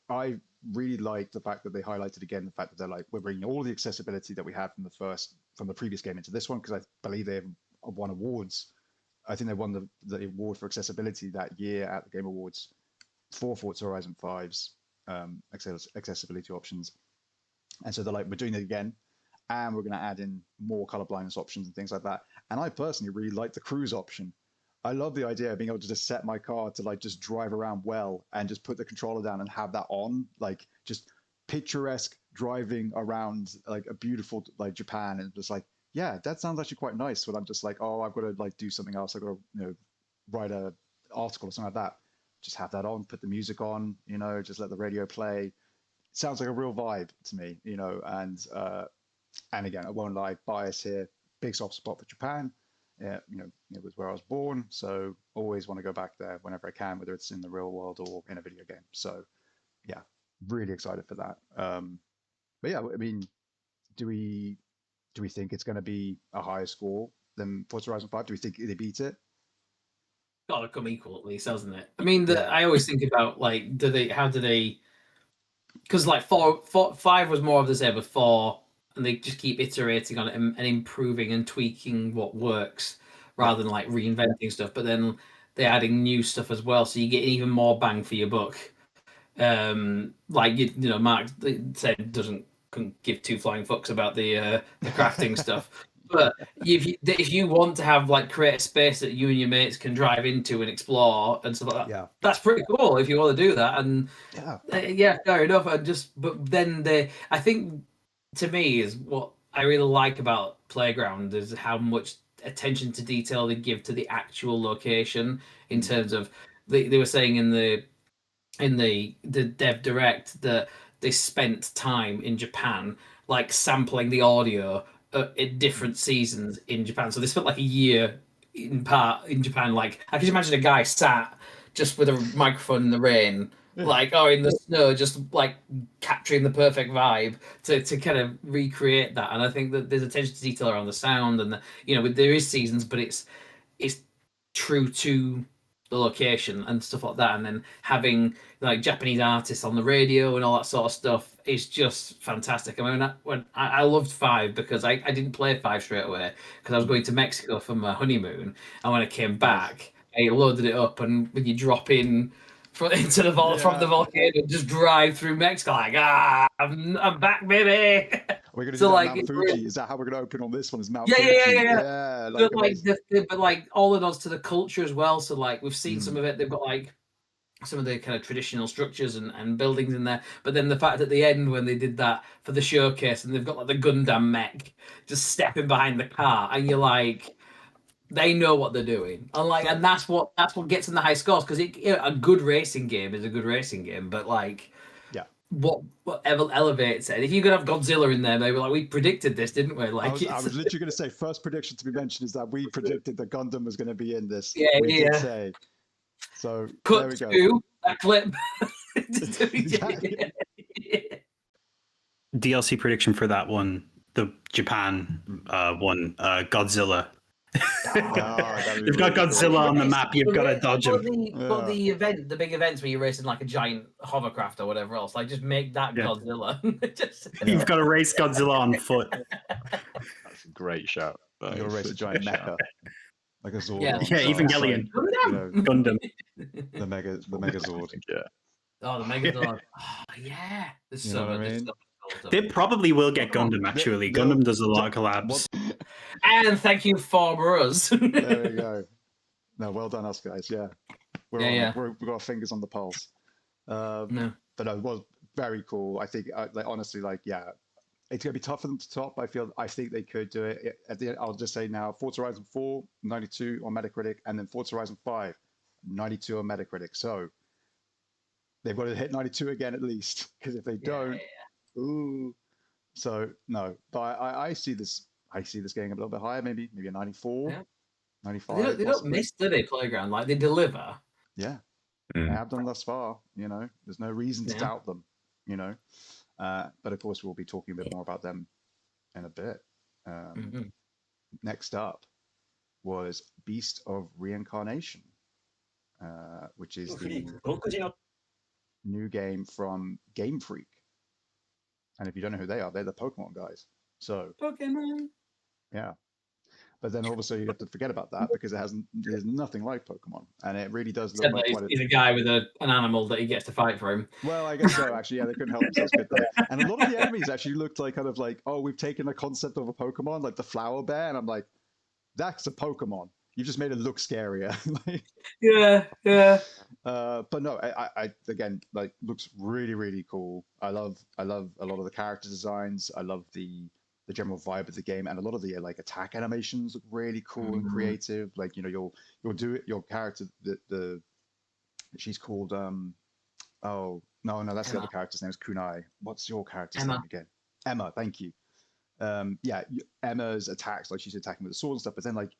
I really like the fact that they highlighted again the fact that they're like, we're bringing all the accessibility that we had from the previous game into this one, because I believe they have won awards. I think they won the award for accessibility that year at the Game Awards for Forza Horizon 5's accessibility options. And so they're like, we're doing it again, and we're going to add in more color blindness options and things like that. And I personally really like the cruise option. I love the idea of being able to just set my car to like just drive around well and just put the controller down and have that on, like just picturesque driving around like a beautiful like Japan, and just like, yeah, that sounds actually quite nice. But I'm just like, oh, I've got to like do something else. I've got to, write a article or something like that. Just have that on, put the music on, just let the radio play. Sounds like a real vibe to me, and again, I won't lie, bias here, big soft spot for Japan. Yeah, it was where I was born, so always want to go back there whenever I can, whether it's in the real world or in a video game. So, yeah, really excited for that. But yeah, I mean, do we think it's going to be a higher score than Forza Horizon 5? Do we think they beat it? Got to come equal at least, hasn't it? I mean, Yeah. I always think about like, how do they? Because like 5 was more of the same, but 4, and they just keep iterating on it and improving and tweaking what works rather than like reinventing stuff. But then they're adding new stuff as well, so you get even more bang for your buck. Like Mark said, couldn't give two flying fucks about the crafting stuff. But if you want to have like create a space that you and your mates can drive into and explore and stuff like that, that's pretty cool if you want to do that. And yeah, fair enough. But then I think to me is what I really like about Playground is how much attention to detail they give to the actual location in terms of they were saying in the dev direct that they spent time in Japan like sampling the audio in different seasons in Japan. So they spent like a year in Japan. Like I can imagine a guy sat just with a microphone in the rain, like in the snow, just like capturing the perfect vibe to kind of recreate that. And I think that there's attention to detail around the sound, and there is seasons, but it's true to the location and stuff like that, and then having like Japanese artists on the radio and all that sort of stuff is just fantastic. I mean, when I loved 5 because I didn't play 5 straight away because I was going to Mexico for my honeymoon, and when I came back, I loaded it up, and when you drop in from the volcano and just drive through Mexico, like I'm back, baby. We're gonna do Mount Fuji. Is that how we're gonna open on this one? Is Mount Fuji? Yeah. But like all the nods to the culture as well. So like we've seen some of it. They've got like some of the kind of traditional structures and buildings in there. But then the fact at the end when they did that for the showcase and they've got like the Gundam mech just stepping behind the car, and you're like, they know what they're doing. And that's what gets in the high scores, because a good racing game is a good racing game, but like. Whatever elevates it. If you could have Godzilla in there, maybe like we predicted this, didn't we? Like I was literally going to say, first prediction to be mentioned is that we predicted that Gundam was going to be in this. Yeah, we did say. So there we go. That clip. DLC prediction for that one, the Japan one, Godzilla. You've got Godzilla on the map. You've got to dodge him. But the big events where you're racing like a giant hovercraft or whatever else, like just make that Godzilla. You've got to race Godzilla on foot. That's a great shout. You got to race a giant mecha, like a Zord. Yeah, Evangelion. Gundam. The Megazord. Yeah. Oh, the Megazord. Oh, yeah. There's so much stuff. They probably will get Gundam, actually. Gundam does a lot of collabs. And thank you for us. There we go. No, well done us, guys. Yeah. We've got our fingers on the pulse. But it was very cool. I think, honestly, it's going to be tough for them to top. I think they could do it. At the end, I'll just say now, Forza Horizon 4, 92 on Metacritic, and then Forza Horizon 5, 92 on Metacritic. So they've got to hit 92 again at least, because if they don't, ooh. So no, but I see this getting a little bit higher, maybe a 94, 95. They don't miss, do they, Playground? Like they deliver. Yeah, they have done thus far. There's no reason to doubt them. But of course we'll be talking a bit more about them in a bit. Next up was Beast of Reincarnation, which is the new game from Game Freak. And if you don't know who they are, they're the Pokemon guys. So Pokemon. Yeah. But then also you have to forget about that because there's nothing like Pokemon. And it really does look like he's a guy with an animal that he gets to fight for him. Well, I guess so, actually. Yeah, they couldn't help themselves, could they? And a lot of the enemies actually looked like we've taken the concept of a Pokemon, like the flower bear, and I'm like, that's a Pokemon. You've just made it look scarier. Yeah. But no, I again, like, looks really, really cool. I love a lot of the character designs. I love the general vibe of the game, and a lot of the like attack animations look really cool and creative. Like, you'll do it. Your character, the she's called oh no, that's the other character's name is Kunai. What's your character's name again? Emma. Thank you. Yeah, Emma's attacks, like she's attacking with the sword and stuff, but then like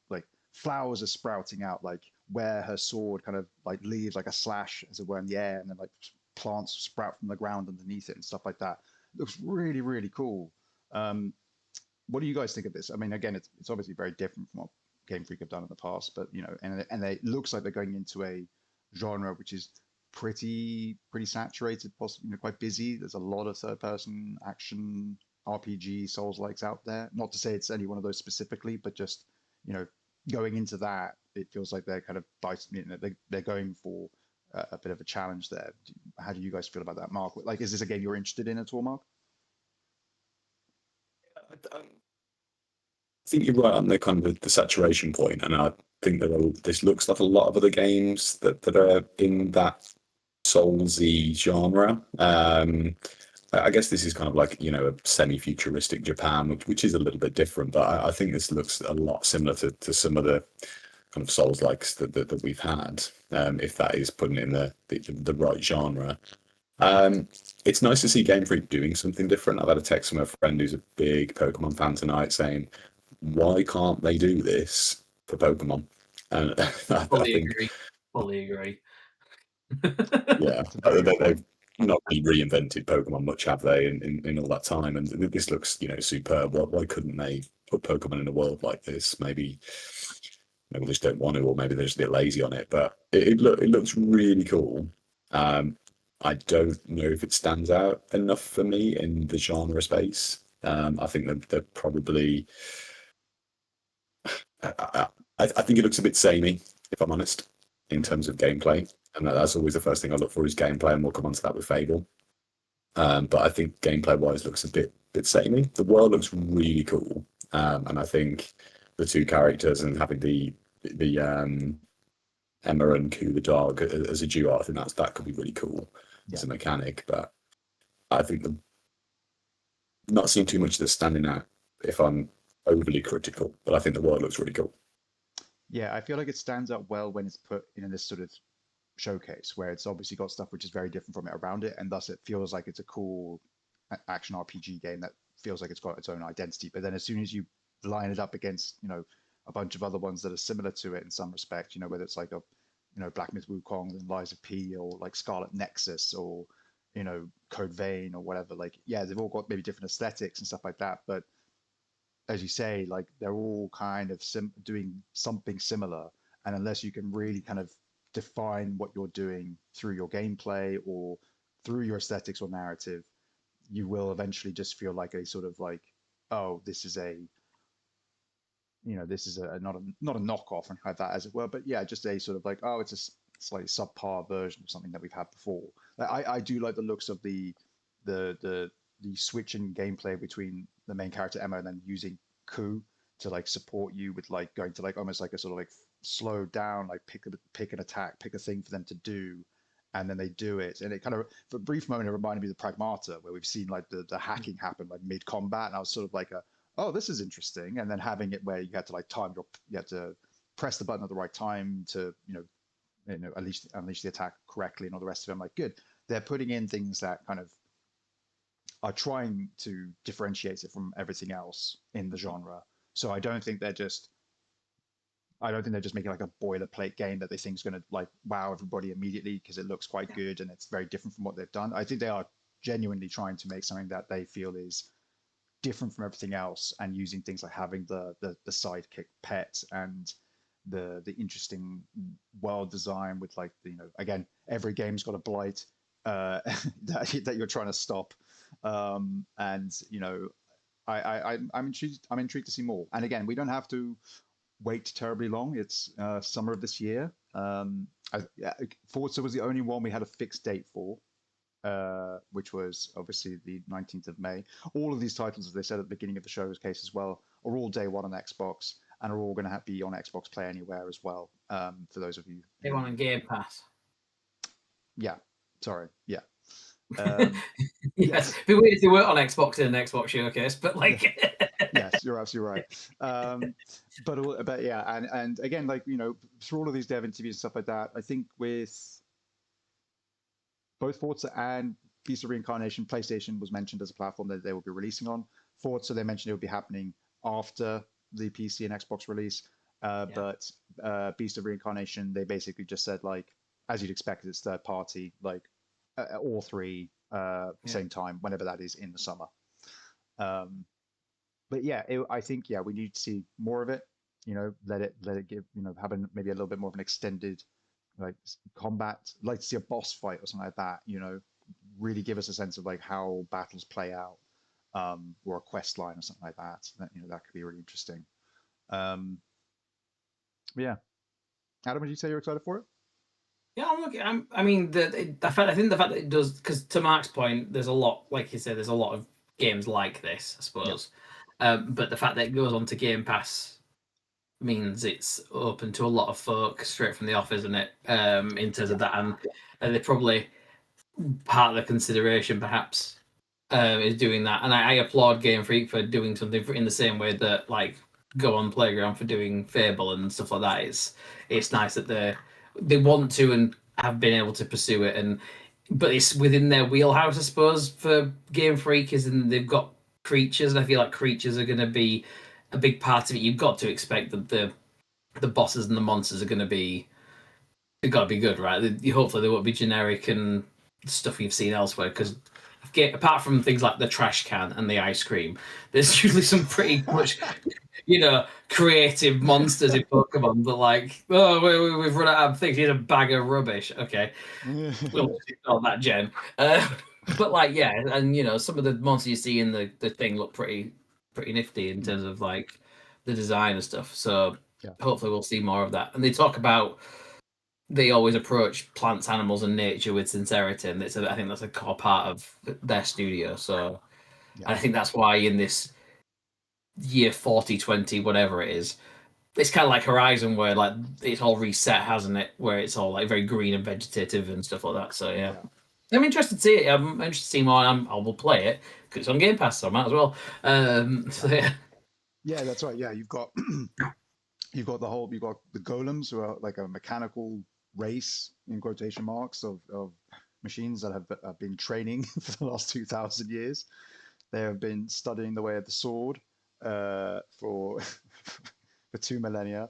flowers are sprouting out, like where her sword kind of like leaves like a slash, as it were, in the air, and then like plants sprout from the ground underneath it and stuff like that. It looks really, really cool. What do you guys think of this? I mean, again, it's obviously very different from what Game Freak have done in the past, but it looks like they're going into a genre which is pretty saturated, possibly quite busy. There's a lot of third-person action RPG Souls likes out there. Not to say it's any one of those specifically, but just going into that, it feels like they're kind of they're going for a bit of a challenge there. How do you guys feel about that, Mark? Like, is this a game you're interested in at all, Mark? I think you're right on the kind of the saturation point, and I think that this looks like a lot of other games that are in that Soulsy genre. I guess this is kind of like a semi-futuristic Japan, which is a little bit different, but I think this looks a lot similar to some of the kind of Souls likes that we've had. If that is putting in the right genre. It's nice to see Game Freak doing something different. I've had a text from a friend who's a big Pokemon fan tonight saying, why can't they do this for Pokemon? And I think, fully agree. yeah, they've not really reinvented Pokemon much, have they, in all that time? And this looks, superb. Why couldn't they put Pokemon in a world like this? Maybe they just don't want to, or maybe they're just a bit lazy on it. But it looks really cool. I don't know if it stands out enough for me in the genre space. I think they're probably. I think it looks a bit samey, if I'm honest, in terms of gameplay, and that's always the first thing I look for is gameplay, and we'll come on to that with Fable. But I think gameplay-wise looks a bit samey. The world looks really cool, and I think the two characters and having the Emma and Ku the dog as a duo, I think that could be really cool as a mechanic. But I think not seeing too much that's standing out if I'm overly critical. But I think the world looks really cool. Yeah, I feel like it stands out well when it's put in this sort of showcase where it's obviously got stuff which is very different from it around it, and thus it feels like it's a cool action RPG game that feels like it's got its own identity. But then as soon as you line it up against a bunch of other ones that are similar to it in some respect, whether it's like a Black Myth Wukong and Lies of P, or like Scarlet Nexus, or Code Vein, or whatever. Like, yeah, they've all got maybe different aesthetics and stuff like that, but as you say, like, they're all kind of doing something similar, and unless you can really kind of define what you're doing through your gameplay or through your aesthetics or narrative, you will eventually just feel like a sort of like, oh, this is a not a knockoff or anything like that, as it were, but yeah, just a sort of like, oh, it's a slightly subpar version of something that we've had before. I do like the looks of the switch in gameplay between the main character Emma and then using Ku to like support you with like going to like almost like a sort of like slow down, like pick an attack, pick a thing for them to do, and then they do it. And it kind of, for a brief moment, it reminded me of the Pragmata, where we've seen like the hacking happen like mid combat, and I was sort of like, oh, this is interesting. And then having it where you had to like you had to press the button at the right time to unleash the attack correctly and all the rest of it. I'm like, good. They're putting in things that kind of are trying to differentiate it from everything else in the genre. So I don't think they're just making like a boilerplate game that they think is going to like wow everybody immediately because it looks quite good and it's very different from what they've done. I think they are genuinely trying to make something that they feel is different from everything else, and using things like having the sidekick pet and the interesting world design with like again, every game's got a blight that you're trying to stop, and I'm intrigued to see more. And again, we don't have to wait terribly long. It's summer of this year. Forza was the only one we had a fixed date for, which was obviously the 19th of May. All of these titles, as they said at the beginning of the showcase as well, are all day one on Xbox. and are all going to be on Xbox Play Anywhere as well. For those of you, They want a Game Pass. Yeah, sorry, yeah. Yes, it'd be weird if they weren't on Xbox in an Xbox showcase, but like, yes, you're absolutely right. But yeah, and again, like through all of these dev interviews and stuff like that, I think with both Forza and Beast of Reincarnation, PlayStation was mentioned as a platform that they will be releasing on. Forza, they mentioned it would be happening after the PC and Xbox release, but Beast of Reincarnation, they basically just said, like, as you'd expect, it's third party, like all three same time, whenever that is in the summer. But yeah, I think we need to see more of it. Let it give have maybe a little bit more of an extended like combat, like to see a boss fight or something like that. Really give us a sense of like how battles play out, or a quest line or something like that. That could be really interesting. Yeah, Adam, did you say you're excited for it? Yeah, I'm looking. I mean, the fact I think the fact that it does, because to Mark's point, there's a lot, like you said, there's a lot of games like this, I suppose. But the fact that it goes on to Game Pass means it's open to a lot of folk straight from the off, isn't it? In terms of that, and they're probably part of the consideration, perhaps, is doing that. And I applaud Game Freak for doing something in the same way that like Go On Playground for doing Fable and stuff like that. It's nice that they want to and have been able to pursue it, but it's within their wheelhouse, I suppose, for Game Freak, is in they've got creatures, and I feel like creatures are going to be a big part of it. You've got to expect that the bosses and the monsters are going to be, they've got to be good, right? Hopefully they won't be generic and stuff you've seen elsewhere, because apart from things like the trash can and the ice cream, there's usually some pretty much creative monsters in Pokemon, but like, we've run out of things. Here's a bag of rubbish. Okay, we'll ignore that, Jen. But like, yeah, and some of the monsters you see in the thing look pretty nifty in terms of like the design and stuff. So hopefully we'll see more of that. And they talk about, they always approach plants, animals, and nature with sincerity, and I think that's a core part of their studio. So, and I think that's why in this year 4020, whatever it is, it's kind of like Horizon, where like it's all reset, hasn't it? Where it's all like very green and vegetative and stuff like that. So yeah. I'm interested to see it. I'm interested to see more. I will play it because it's on Game Pass, so I might as well. So yeah. Yeah, that's right. Yeah, you've got you've got the golems, who are like a mechanical race in quotation marks of machines that have been training for the last 2,000 years. They have been studying the way of the sword for 2 millennia,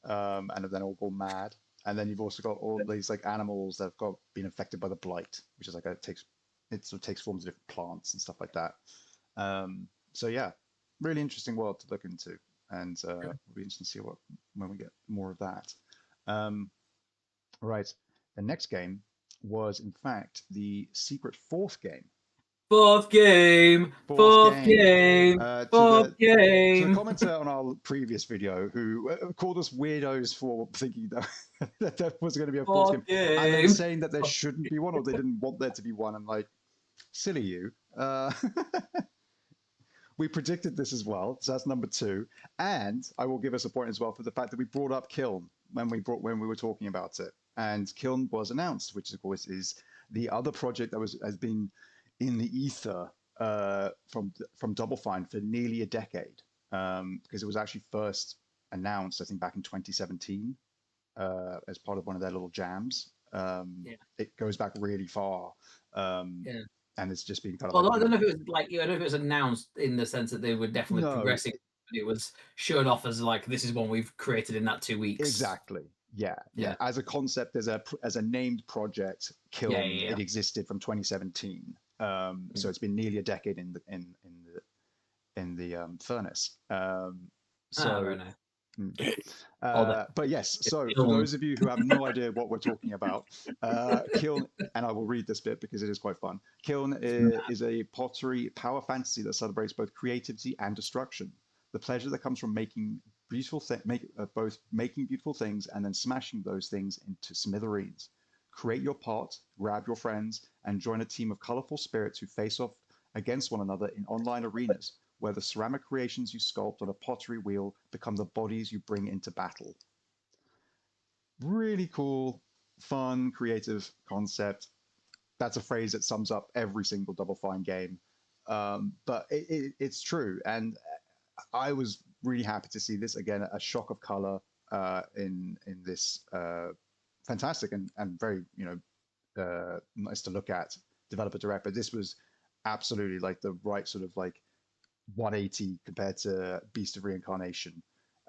and have then all gone mad. And then you've also got all these like animals that have been affected by the blight, which is like it sort of takes forms of different plants and stuff like that. So yeah, really interesting world to look into, and it'll be interesting to see when we get more of that. Right, the next game was in fact the secret fourth game. Fourth game. To the commenter on our previous video, who called us weirdos for thinking that there was going to be a fourth game, and then saying that there shouldn't be one, or they didn't want there to be one. I'm like, silly you. We predicted this as well, so that's number 2. And I will give us a point as well for the fact that we brought up Kiln when we were talking about it, and Kiln was announced, which of course is the other project that has been in the ether from Double Fine for nearly a decade, because it was actually first announced, I think, back in 2017 as part of one of their little jams. It goes back really far. And it's just been kind of. Although I don't know if it was like, I don't know if it was announced in the sense that they were definitely progressing. But it was shown off as like, this is one we've created in that 2 weeks. Exactly. Yeah. As a concept, as a named project, Kiln, it existed from 2017. So it's been nearly a decade in the furnace. Very nice. But yes, so for those of you who have no idea what we're talking about, Kiln, and I will read this bit because it is quite fun. Kiln is a pottery power fantasy that celebrates both creativity and destruction. The pleasure that comes from making both making beautiful things and then smashing those things into smithereens. Create your pot, grab your friends, and join a team of colorful spirits who face off against one another in online arenas where the ceramic creations you sculpt on a pottery wheel become the bodies you bring into battle. Really cool, fun, creative concept. That's a phrase that sums up every single Double Fine game. But it's true. And I was really happy to see this. Again, a shock of color in this fantastic and very, nice to look at developer direct. But this was absolutely like the right sort of like 180 compared to Beast of Reincarnation,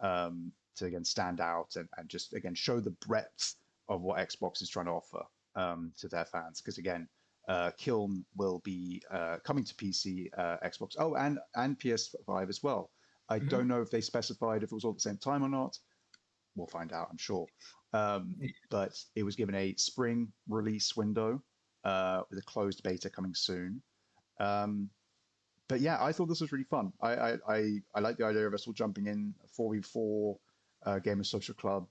to again stand out and just again show the breadth of what Xbox is trying to offer to their fans. Because again, Kiln will be coming to PC, Xbox, and PS5 as well. I don't know if they specified if it was all at the same time or not. We'll find out, I'm sure. But it was given a spring release window with a closed beta coming soon. But yeah, I thought this was really fun. I like the idea of us all jumping in 4v4 Gamer Social Club,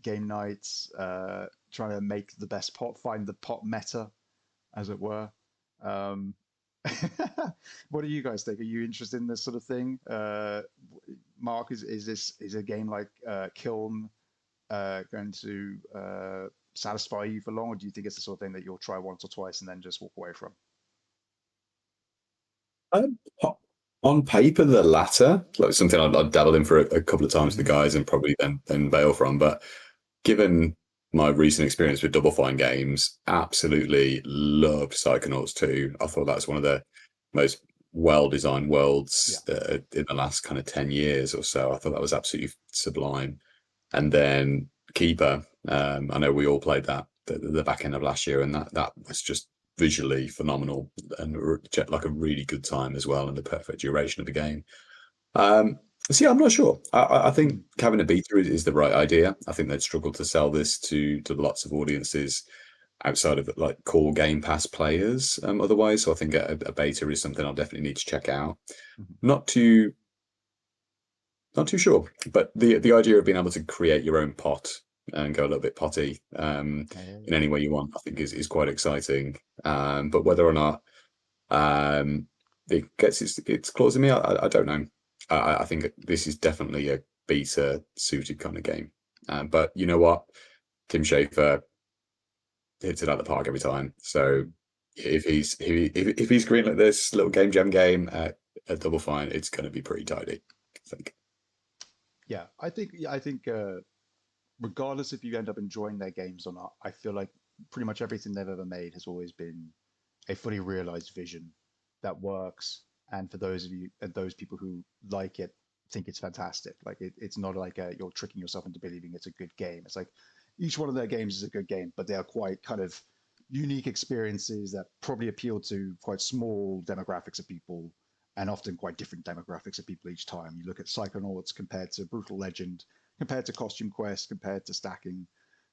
game nights, trying to make the best pot, find the pot meta, as it were. What do you guys think? Are you interested in this sort of thing? Mark, is a game like Kiln going to satisfy you for long, or do you think it's the sort of thing that you'll try once or twice and then just walk away from? On paper, the latter, like something I'd dabbled in for a couple of times with the guys and probably then bail from. But given my recent experience with Double Fine games, absolutely loved Psychonauts 2. I thought that's one of the most well-designed worlds in the last kind of 10 years or so. I thought that was absolutely sublime. And then Keeper, I know we all played that the back end of last year, and that was just visually phenomenal and like a really good time as well, and the perfect duration of the game. So yeah, I'm not sure. I think having a beta is the right idea. I think they'd struggle to sell this to lots of audiences outside of like core Game Pass players otherwise. So I think a beta is something I'll definitely need to check out. Not too sure, but the idea of being able to create your own pot and go a little bit potty in any way you want, I think is quite exciting. But whether or not it gets its claws in me, I don't know. I think this is definitely a beta suited kind of game. But you know what? Tim Schafer hits it out of the park every time. So if he's greenlit this little game jam game at Double Fine, it's going to be pretty tidy, I think. Yeah, I think regardless if you end up enjoying their games or not, I feel like pretty much everything they've ever made has always been a fully realized vision that works. And for those people who like it, think it's fantastic. Like it's not like you're tricking yourself into believing it's a good game. It's like each one of their games is a good game, but they are quite kind of unique experiences that probably appeal to quite small demographics of people, and often quite different demographics of people each time. You look at Psychonauts compared to Brutal Legend, compared to Costume Quest, compared to Stacking,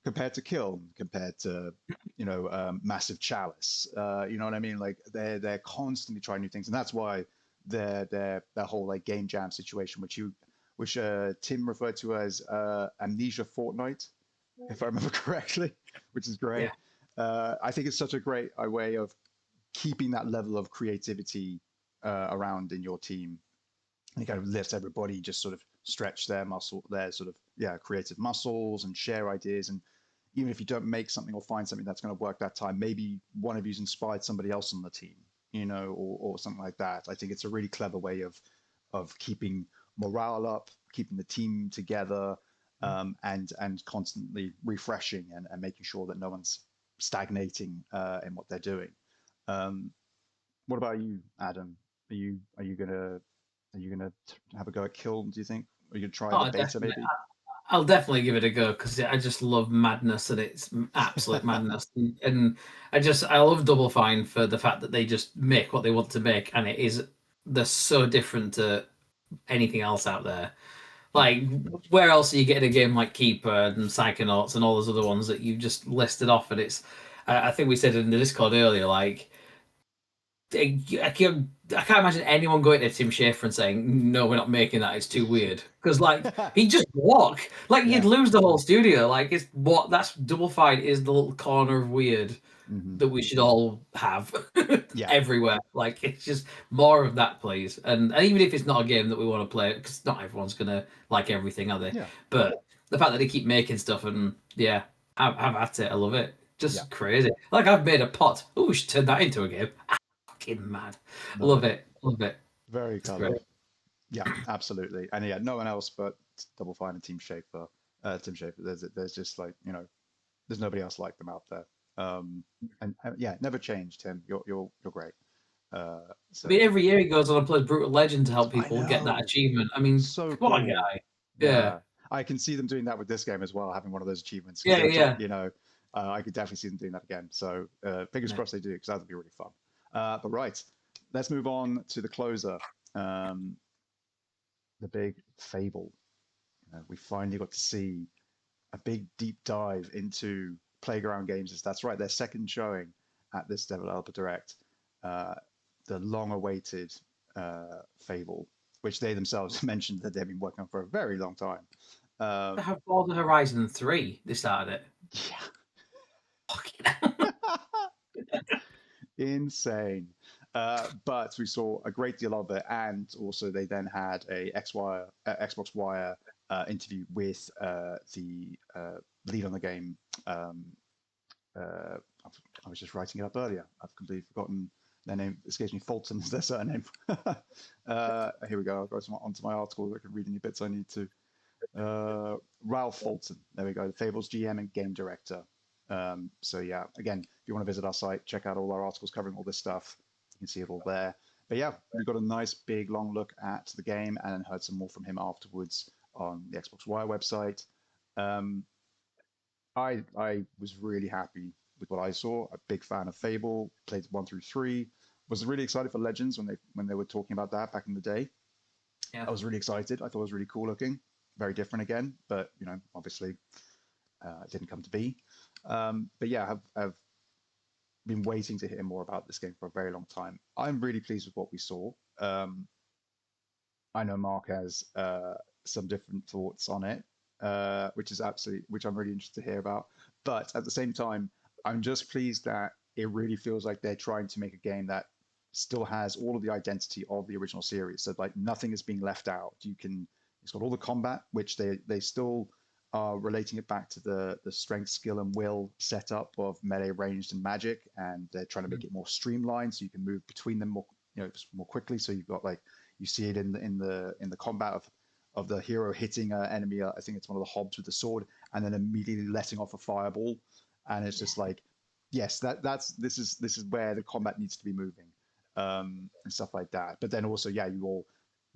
compared to Kiln, compared to Massive Chalice. You know what I mean? Like they're constantly trying new things, and that's why their whole like game jam situation, which Tim referred to as Amnesia Fortnite, if I remember correctly, which is great. Yeah. I think it's such a great way of keeping that level of creativity around in your team, and it kind of lifts everybody, just sort of stretch their creative muscles and share ideas. And even if you don't make something or find something that's going to work that time, maybe one of you's inspired somebody else on the team, or something like that. I think it's a really clever way of keeping morale up, keeping the team together, and constantly refreshing and making sure that no one's stagnating in what they're doing. What about you, Adam? Are you gonna have a go at Kiln, do you think? Are you gonna try the beta maybe? I'll definitely give it a go, because I just love madness, and it's absolute madness. And I love Double Fine for the fact that they just make what they want to make, and they're so different to anything else out there. Like, where else are you getting a game like Keeper and Psychonauts and all those other ones that you just listed off? And it's, I think we said in the Discord earlier, like, I can't imagine anyone going to Tim Schafer and saying, no, we're not making that, it's too weird. Because, like, he'd just walk. Like, you'd lose the whole studio. Like, that's Double Fine is the little corner of weird that we should all have Yeah. everywhere. Like, it's just more of that, please. And even if it's not a game that we want to play, because not everyone's gonna like everything, are they? Yeah. But the fact that they keep making stuff and have at it. I love it. Just crazy. Like, I've made a pot. Oh, we should turn that into a game. Fucking mad. Love it. Love it. Very clever. Yeah, absolutely. And yeah, no one else but Double Fine and Tim Schafer. There's just like, there's nobody else like them out there. And yeah, never change, Tim. You're great. So, I mean, every year he goes on and plays Brutal Legend to help people get that know. achievement. I mean, so come on, cool. guy. Yeah. I can see them doing that with this game as well, having one of those achievements. Yeah. I could definitely see them doing that again. So fingers crossed they do, because that would be really fun. But right, let's move on to the closer, the big Fable. We finally got to see a big deep dive into Playground Games. That's right, their second showing at this Developer Direct. The long-awaited Fable, which they themselves mentioned that they've been working on for a very long time. They have Border Horizon 3. They started it. Yeah. Fucking Insane. But we saw a great deal of it, and also they then had a Xbox Wire interview with the lead on the game. I was just writing it up earlier. I've completely forgotten their name. Escapes me. Fulton is their surname. Here we go. I'll go onto my article. I can read any bits I need to. Ralph Fulton. There we go. The Fable's GM and game director. So yeah, again, if you want to visit our site, check out all our articles covering all this stuff. You can see it all there. But yeah, we got a nice big long look at the game and heard some more from him afterwards on the Xbox Wire website. I was really happy with what I saw. A big fan of Fable. Played 1 through 3. Was really excited for Legends when they were talking about that back in the day. Yeah. I was really excited. I thought it was really cool looking. Very different again, but obviously it didn't come to be. But yeah, I've been waiting to hear more about this game for a very long time. I'm really pleased with what we saw. I know Mark has some different thoughts on it, which I'm really interested to hear about. But at the same time, I'm just pleased that it really feels like they're trying to make a game that still has all of the identity of the original series. So like nothing is being left out. It's got all the combat, which they still are relating it back to the strength, skill, and will setup of melee, ranged, and magic, and they're trying to make it more streamlined so you can move between them more quickly. So you've got you see it in the combat of the hero hitting an enemy. I think it's one of the hobs with the sword, and then immediately letting off a fireball, and it's just like, yes, this is where the combat needs to be moving, and stuff like that. But then also, yeah, you all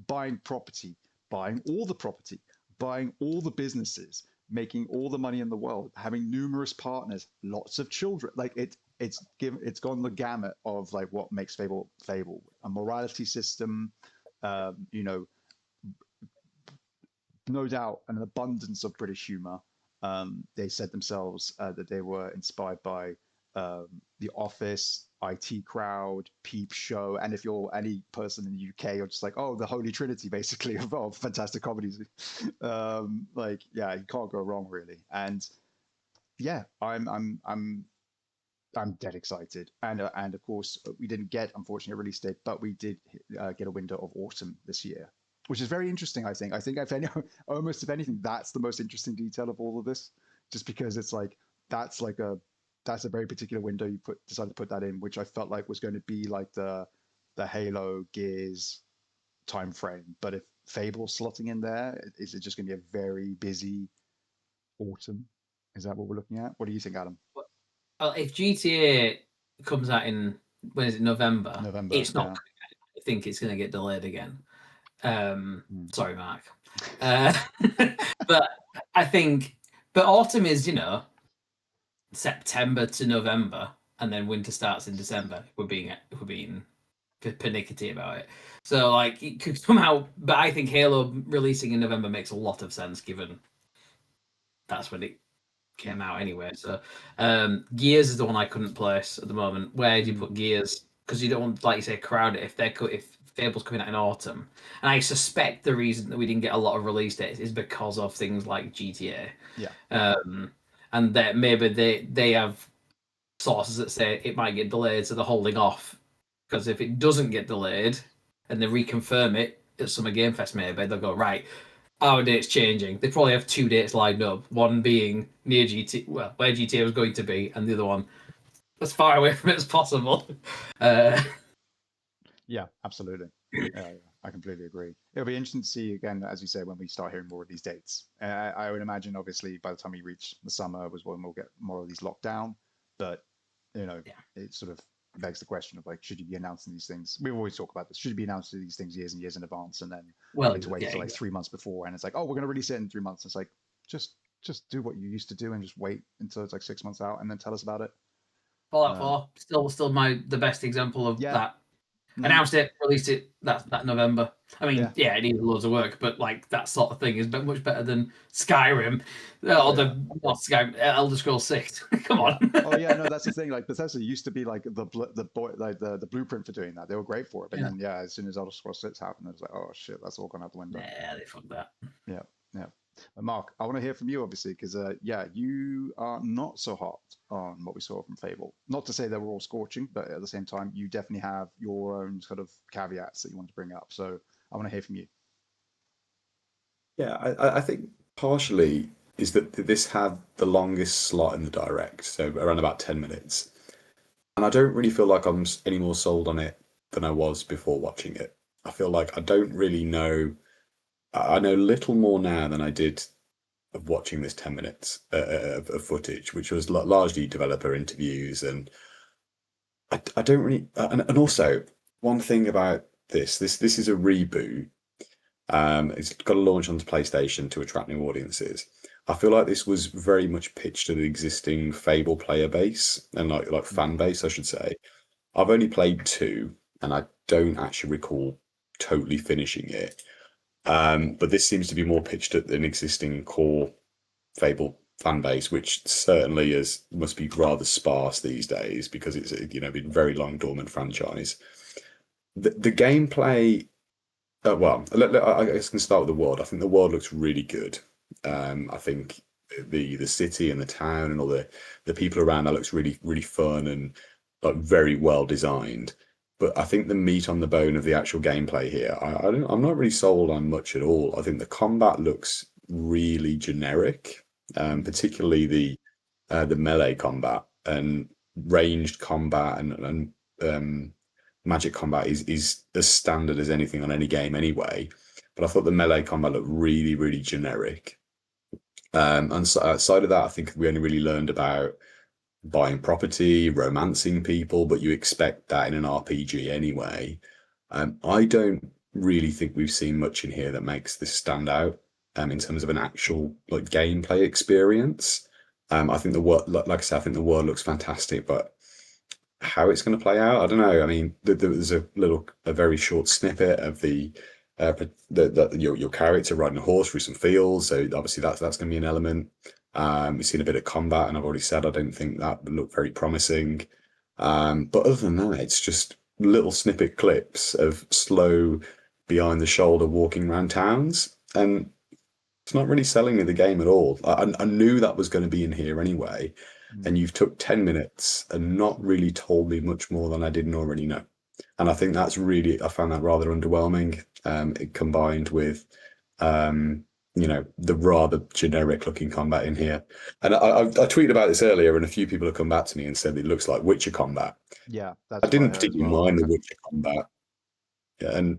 buying property, buying all the property, buying all the businesses, making all the money in the world, having numerous partners, lots of children. Like it's gone the gamut of like what makes Fable, a morality system, no doubt an abundance of British humor. They said themselves that they were inspired by The Office, IT Crowd, Peep Show, and if you're any person in the UK, you're just like, oh, the Holy Trinity, basically, of fantastic comedies. Yeah, you can't go wrong, really. And yeah, I'm dead excited. And of course, we didn't get, unfortunately, a release date, but we did get a window of autumn this year, which is very interesting. I think almost if anything, that's the most interesting detail of all of this, just because it's like that's a very particular window you decided to put that in, which I felt like was going to be like the Halo Gears time frame. But if Fable's slotting in there, is it just going to be a very busy autumn? Is that what we're looking at? What do you think, Adam? Well, if GTA comes out in, when is it, November? It's not. Yeah. I think it's going to get delayed again. Sorry, Mark. But I think, but autumn is, September to November, and then winter starts in December. We're being pernickety about it. So like it could come out, but I think Halo releasing in November makes a lot of sense given that's when it came out anyway. So Gears is the one I couldn't place at the moment. Where do you put Gears? Because you don't want, like you say, crowd it if Fable's coming out in autumn. And I suspect the reason that we didn't get a lot of release dates is because of things like GTA. Yeah. And that maybe they have sources that say it might get delayed, so they're holding off. Because if it doesn't get delayed and they reconfirm it at Summer Game Fest, maybe they'll go, right, our date's changing. They probably have 2 dates lined up. One being near GT, well, where GTA was going to be, and the other one as far away from it as possible. Yeah, absolutely. Yeah, I completely agree. It'll be interesting to see again, as you say, when we start hearing more of these dates. I would imagine, obviously, by the time we reach the summer, was when we'll get more of these locked down. But it sort of begs the question of like, should you be announcing these things? We always talk about this. Should you be announcing these things years and years in advance, and then having to wait until like 3 months before, and it's like, oh, we're going to release it in 3 months. It's like just do what you used to do and just wait until it's like 6 months out, and then tell us about it. Fallout 4, still the best example of that. Announced it, released it that November. I mean, it needed loads of work, but like that sort of thing is much better than Skyrim or not Skyrim, Elder Scrolls 6. Come on. Oh yeah, no, that's the thing. Like Bethesda used to be like the blueprint for doing that. They were great for it, but then as soon as Elder Scrolls 6 happened, it was like, oh shit, that's all gone out the window. Yeah, they fucked that. Yeah. But Mark, I want to hear from you, obviously, because you are not so hot on what we saw from Fable. Not to say they were all scorching, but at the same time, you definitely have your own sort of caveats that you want to bring up. So I want to hear from you. Yeah, I think partially is that this had the longest slot in the direct, so around about 10 minutes. And I don't really feel like I'm any more sold on it than I was before watching it. I feel like I don't really know. I know little more now than I did of watching this 10 minutes of footage, which was largely developer interviews. And I don't really. And also, one thing about this is a reboot. It's got to launch onto PlayStation to attract new audiences. I feel like this was very much pitched to the existing Fable player base and like fan base, I should say. I've only played 2, and I don't actually recall totally finishing it. But this seems to be more pitched at an existing core Fable fan base, which certainly must be rather sparse these days because it's been a very long dormant franchise. The gameplay. Well, I guess I can start with the world. I think the world looks really good. I think the city and the town and all the people around that looks really, really fun and like very well designed. But I think the meat on the bone of the actual gameplay here, I'm not really sold on much at all. I think the combat looks really generic, particularly the melee combat and ranged combat and magic combat is as standard as anything on any game anyway. But I thought the melee combat looked really, really generic. And so outside of that, I think we only really learned about buying property, romancing people, but you expect that in an RPG anyway. I don't really think we've seen much in here that makes this stand out in terms of an actual like gameplay experience. I think the world, like I said, I think the world looks fantastic, but how it's going to play out, I don't know. I mean, there's a very short snippet of your character riding a horse through some fields, so obviously that's going to be an element. We've seen a bit of combat, and I've already said I don't think that would look very promising. But other than that, it's just little snippet clips of slow, behind the shoulder walking around towns, and it's not really selling me the game at all. I knew that was going to be in here anyway, and you've took 10 minutes and not really told me much more than I didn't already know. And I think I found that rather underwhelming. It combined with the rather generic looking combat in here. And I tweeted about this earlier, and a few people have come back to me and said it looks like Witcher combat. Yeah, I didn't particularly mind the Witcher combat,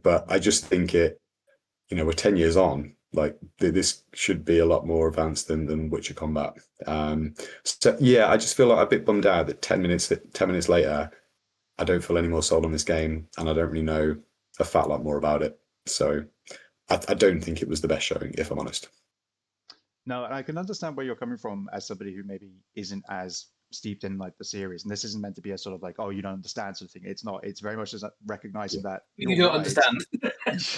but I just think we're 10 years on. Like this should be a lot more advanced than Witcher combat. So yeah, I just feel like a bit bummed out that 10 minutes later, I don't feel any more sold on this game, and I don't really know a fat lot more about it. So I don't think it was the best showing, if I'm honest. No, and I can understand where you're coming from as somebody who maybe isn't as steeped in like the series, and this isn't meant to be a sort of like, oh, you don't understand sort of thing. It's not. It's very much just recognizing that you don't understand.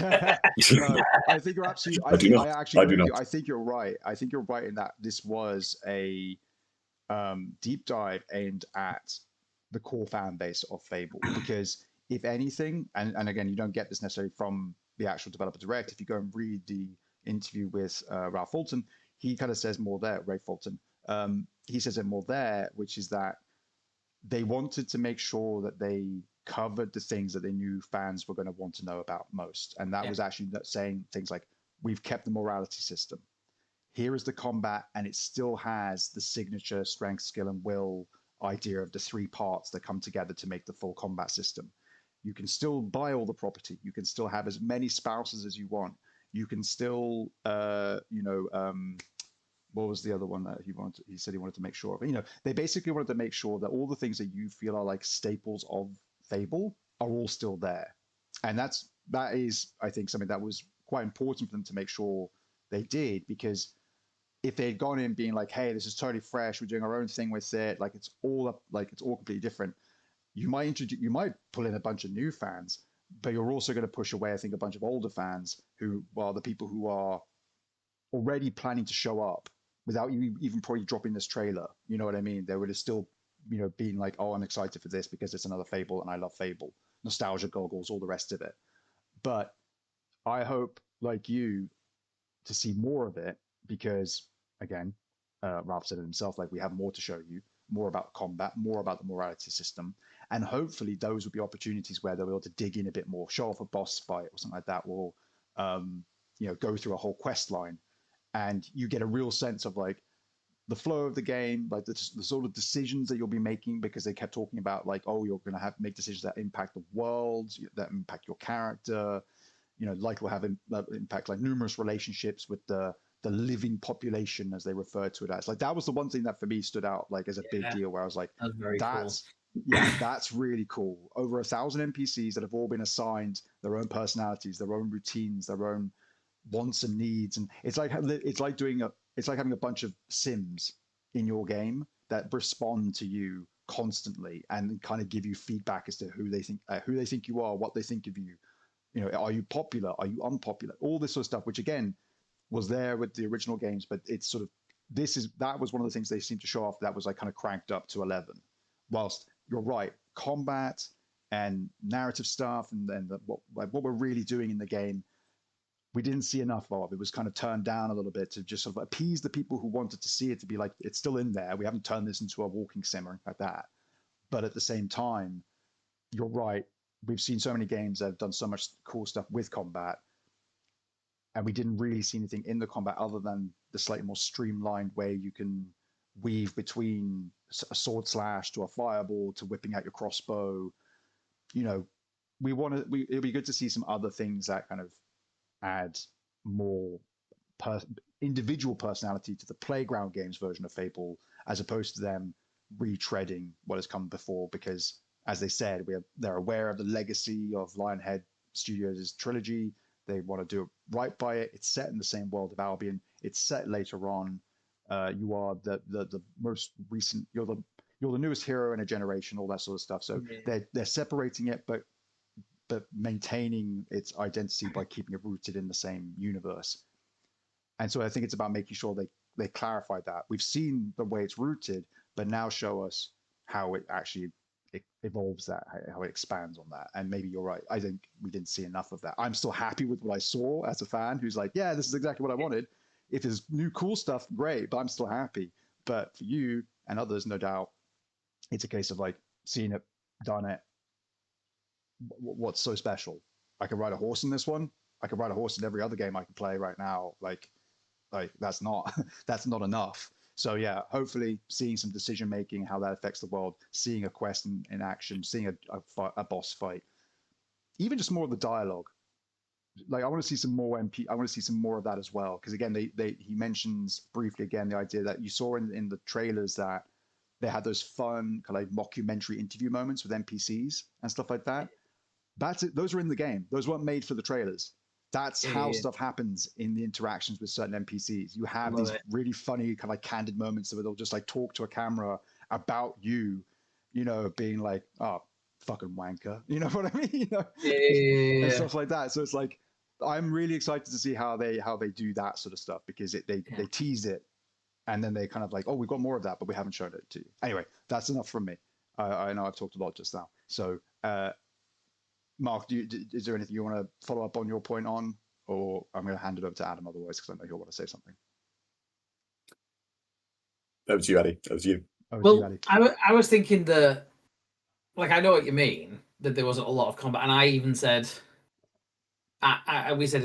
No, I think you're absolutely. I do not. I think you're right. I think you're right in that this was a deep dive aimed at the core fan base of Fable, because if anything, and again, you don't get this necessarily from the actual developer direct. If you go and read the interview with Ralph Fulton, he kind of says more there. Ray Fulton. He says it more there, which is that they wanted to make sure that they covered the things that they knew fans were going to want to know about most. And that was actually saying things like, we've kept the morality system. Here is the combat, and it still has the signature strength, skill, and will idea of the three parts that come together to make the full combat system. You can still buy all the property. You can still have as many spouses as you want. You can still, what was the other one that he said he wanted to make sure of? They basically wanted to make sure that all the things that you feel are like staples of Fable are all still there. And that is, I think, something that was quite important for them to make sure they did, because if they had gone in being like, hey, this is totally fresh, we're doing our own thing with it, like it's all completely different, you might pull in a bunch of new fans, but you're also going to push away, I think, a bunch of older fans who are the people who are already planning to show up without you even probably dropping this trailer. You know what I mean? They would have still, being like, oh, I'm excited for this because it's another Fable and I love Fable. Nostalgia goggles, all the rest of it. But I hope, like you, to see more of it because, again, Ralph said it himself, like, we have more to show you, more about combat, more about the morality system. And hopefully those will be opportunities where they'll be able to dig in a bit more, show off a boss fight or something like that, or, go through a whole quest line. And you get a real sense of like the flow of the game, like the sort of decisions that you'll be making, because they kept talking about like, oh, you're going to make decisions that impact the world, that impact your character, like will have impact like numerous relationships with the living population, as they refer to it as. Like that was the one thing that for me stood out like as a big deal, where I was like, that's really cool. Over 1,000 NPCs that have all been assigned their own personalities, their own routines, their own wants and needs, and it's like having a bunch of Sims in your game that respond to you constantly and kind of give you feedback as to who they think you are, what they think of you. Are you popular? Are you unpopular? All this sort of stuff, which again was there with the original games, but it's sort of that was one of the things they seemed to show off that was like kind of cranked up to 11. Whilst you're right, combat and narrative stuff, and then what we're really doing in the game, we didn't see enough of. It was kind of turned down a little bit to just sort of appease the people who wanted to see it, to be like, it's still in there. We haven't turned this into a walking sim or anything like that. But at the same time, you're right. We've seen so many games that have done so much cool stuff with combat, and we didn't really see anything in the combat other than the slightly more streamlined way you can weave between a sword slash to a fireball to whipping out your crossbow. It'd be good to see some other things that kind of add more individual personality to the Playground Games version of Fable, as opposed to them retreading what has come before, because as they said, they're aware of the legacy of Lionhead Studios' trilogy. They want to do it right by it. It's set in the same world of Albion. It's set later on. You are the most recent. You're the newest hero in a generation. All that sort of stuff. So they're separating it, but maintaining its identity by keeping it rooted in the same universe. And so I think it's about making sure they clarify that. We've seen the way it's rooted, but now show us how it actually evolves that, how it expands on that. And maybe you're right. I think we didn't see enough of that. I'm still happy with what I saw as a fan who's like, yeah, this is exactly what I wanted. If there's new cool stuff, great, but I'm still happy. But for you and others, no doubt, it's a case of like seeing it, done it. What's so special? I can ride a horse in this one. I can ride a horse in every other game I can play right now. Like that's not enough. So yeah, hopefully seeing some decision making, how that affects the world, seeing a quest in action, seeing a boss fight, even just more of the dialogue. Like I want to see some more I want to see some more of that as well. Because again, he mentions briefly again the idea that you saw in the trailers that they had those fun kind of like mockumentary interview moments with NPCs and stuff like that. That's it. Those are in the game. Those weren't made for the trailers. That's how stuff happens in the interactions with certain NPCs. You have these really funny kind of like candid moments where they'll just like talk to a camera about you, being like, oh, fucking wanker. You know what I mean? And stuff like that. So it's like, I'm really excited to see how they do that sort of stuff, because they tease it and then they kind of like, oh, we've got more of that, but we haven't shown it to you. Anyway, that's enough from me. I know I've talked a lot just now. So, Mark, is there anything you want to follow up on your point on, or I'm going to hand it over to Adam otherwise, because I know he'll want to say something. Over to you, Addy. Over to you. Well, I was thinking that like I know what you mean, that there wasn't a lot of combat, and I even said, we said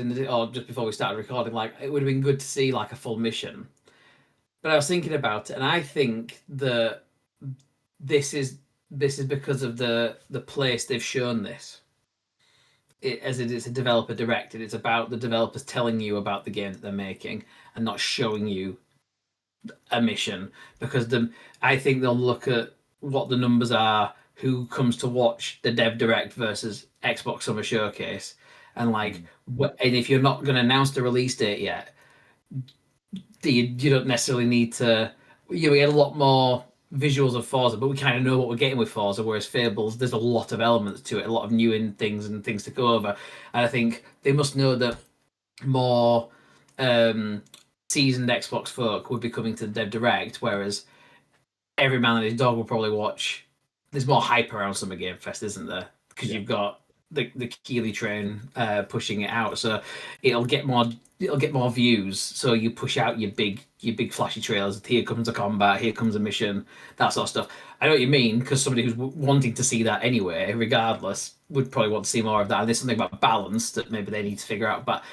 just before we started recording, like it would have been good to see like a full mission. But I was thinking about it, and I think that this is because of the place they've shown this. As it is a developer directed, it's about the developers telling you about the game that they're making and not showing you a mission, because I think they'll look at what the numbers are, who comes to watch the Dev Direct versus Xbox Summer Showcase, and like, and if you're not going to announce the release date yet, you don't necessarily need to. We get a lot more visuals of Forza, but we kind of know what we're getting with Forza. Whereas Fables, there's a lot of elements to it, a lot of new things and things to go over. And I think they must know that more seasoned Xbox folk would be coming to the Dev Direct, whereas every man and his dog will probably watch. There's more hype around Summer Game Fest, isn't there? Because you've got the Keeley train pushing it out, so it'll get more views. So you push out your big flashy trailers. Here comes a combat. Here comes a mission. That sort of stuff. I know what you mean, because somebody who's wanting to see that anyway, regardless, would probably want to see more of that. And there's something about balance that maybe they need to figure out. But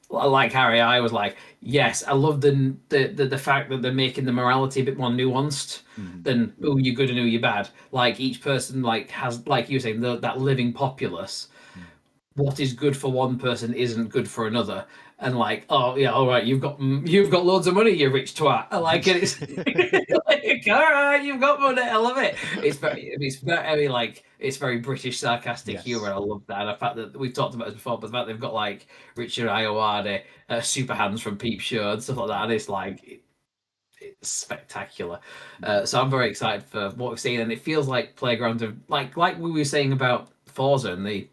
like Harry, I was like, yes, I love the fact that they're making the morality a bit more nuanced than who you're good and who you're bad. Like each person has, like you were saying, that living populace. What is good for one person isn't good for another, and like, oh yeah, all right, you've got loads of money, you rich twat. I like it. It's like, all right, you've got money. I love it. It's very British sarcastic humor. I love that. And the fact that we've talked about this before, but the fact they've got like Richard Ayoade, Super Hands from Peep Show and stuff like that, and it's like it's spectacular. So I'm very excited for what we've seen, and it feels like Playground of like we were saying about Forza and they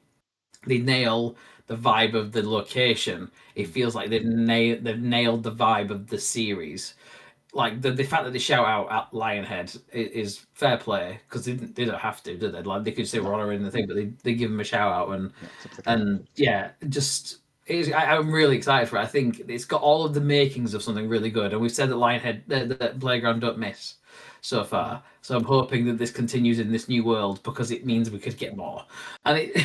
nail the vibe of the location. It feels like they've nailed the vibe of the series. Like the fact that they shout out at Lionhead is fair play, because they don't have to, do they? Like they could say we're honouring the thing, but they give them a shout out I'm really excited for it. I think it's got all of the makings of something really good, and we've said that Lionhead, that Playground don't miss so far. So I'm hoping that this continues in this new world, because it means we could get more. And it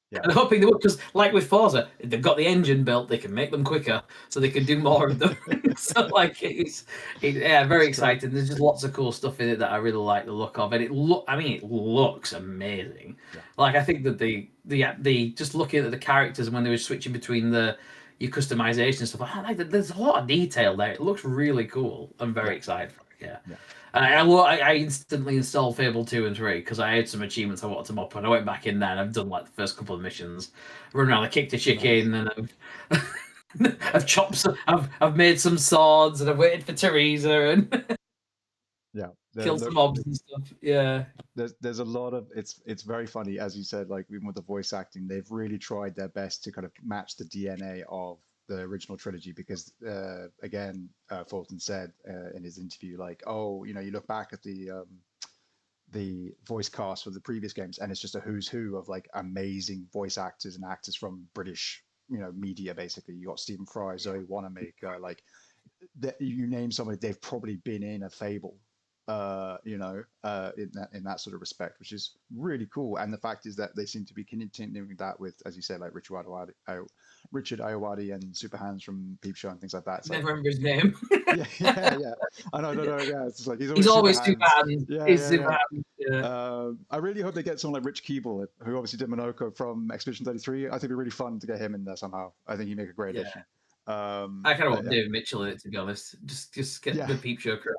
Yeah. I'm hoping they would, because like with Forza, they've got the engine built, they can make them quicker, so they can do more of them. So like very exciting. There's just lots of cool stuff in it that I really like the look of, and it looks amazing. Yeah. Like I think that the just looking at the characters and when they were switching between your customization and stuff, I like that. There's a lot of detail there. It looks really cool. I'm very excited for it. Yeah. I instantly installed Fable 2 and 3 because I had some achievements I wanted to mop, and I went back in there and I've done like the first couple of missions. Run around, I kicked a chicken, and I've chopped I've made some swords, and I've waited for Teresa and killed some mobs and stuff. Yeah. There's a lot of it's very funny, as you said, like even with the voice acting, they've really tried their best to kind of match the DNA of the original trilogy, because again, Fulton said in his interview, like, oh, you look back at the voice cast for the previous games, and it's just a who's who of like amazing voice actors and actors from British media. Basically, you got Stephen Fry, Zoe Wanamaker, like you name somebody, they've probably been in a Fable, in that sort of respect, which is really cool. And the fact is that they seem to be continuing that with, as you said, like Richard Ayoade and Super Hands from Peep Show and things like that. It's Never remember his name. yeah. I know. Yeah, it's just like he's always Super Hands. Yeah. I really hope they get someone like Rich Keeble, who obviously did Monoko from Expedition 33. I think it'd be really fun to get him in there somehow. I think he'd make a great addition. I kind of want David Mitchell in it, to be honest. Just get the Peep Show crew.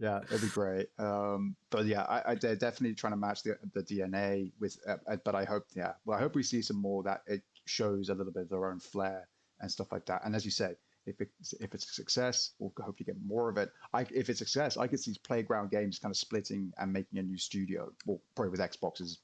Yeah, it'd be great. But yeah, they're definitely trying to match the DNA with. But I hope, I hope we see some more that it shows a little bit of their own flair and stuff like that. And as you say, if it's a success, we'll hopefully get more of it. If it's a success, I could see Playground Games kind of splitting and making a new studio, well, probably with Xbox's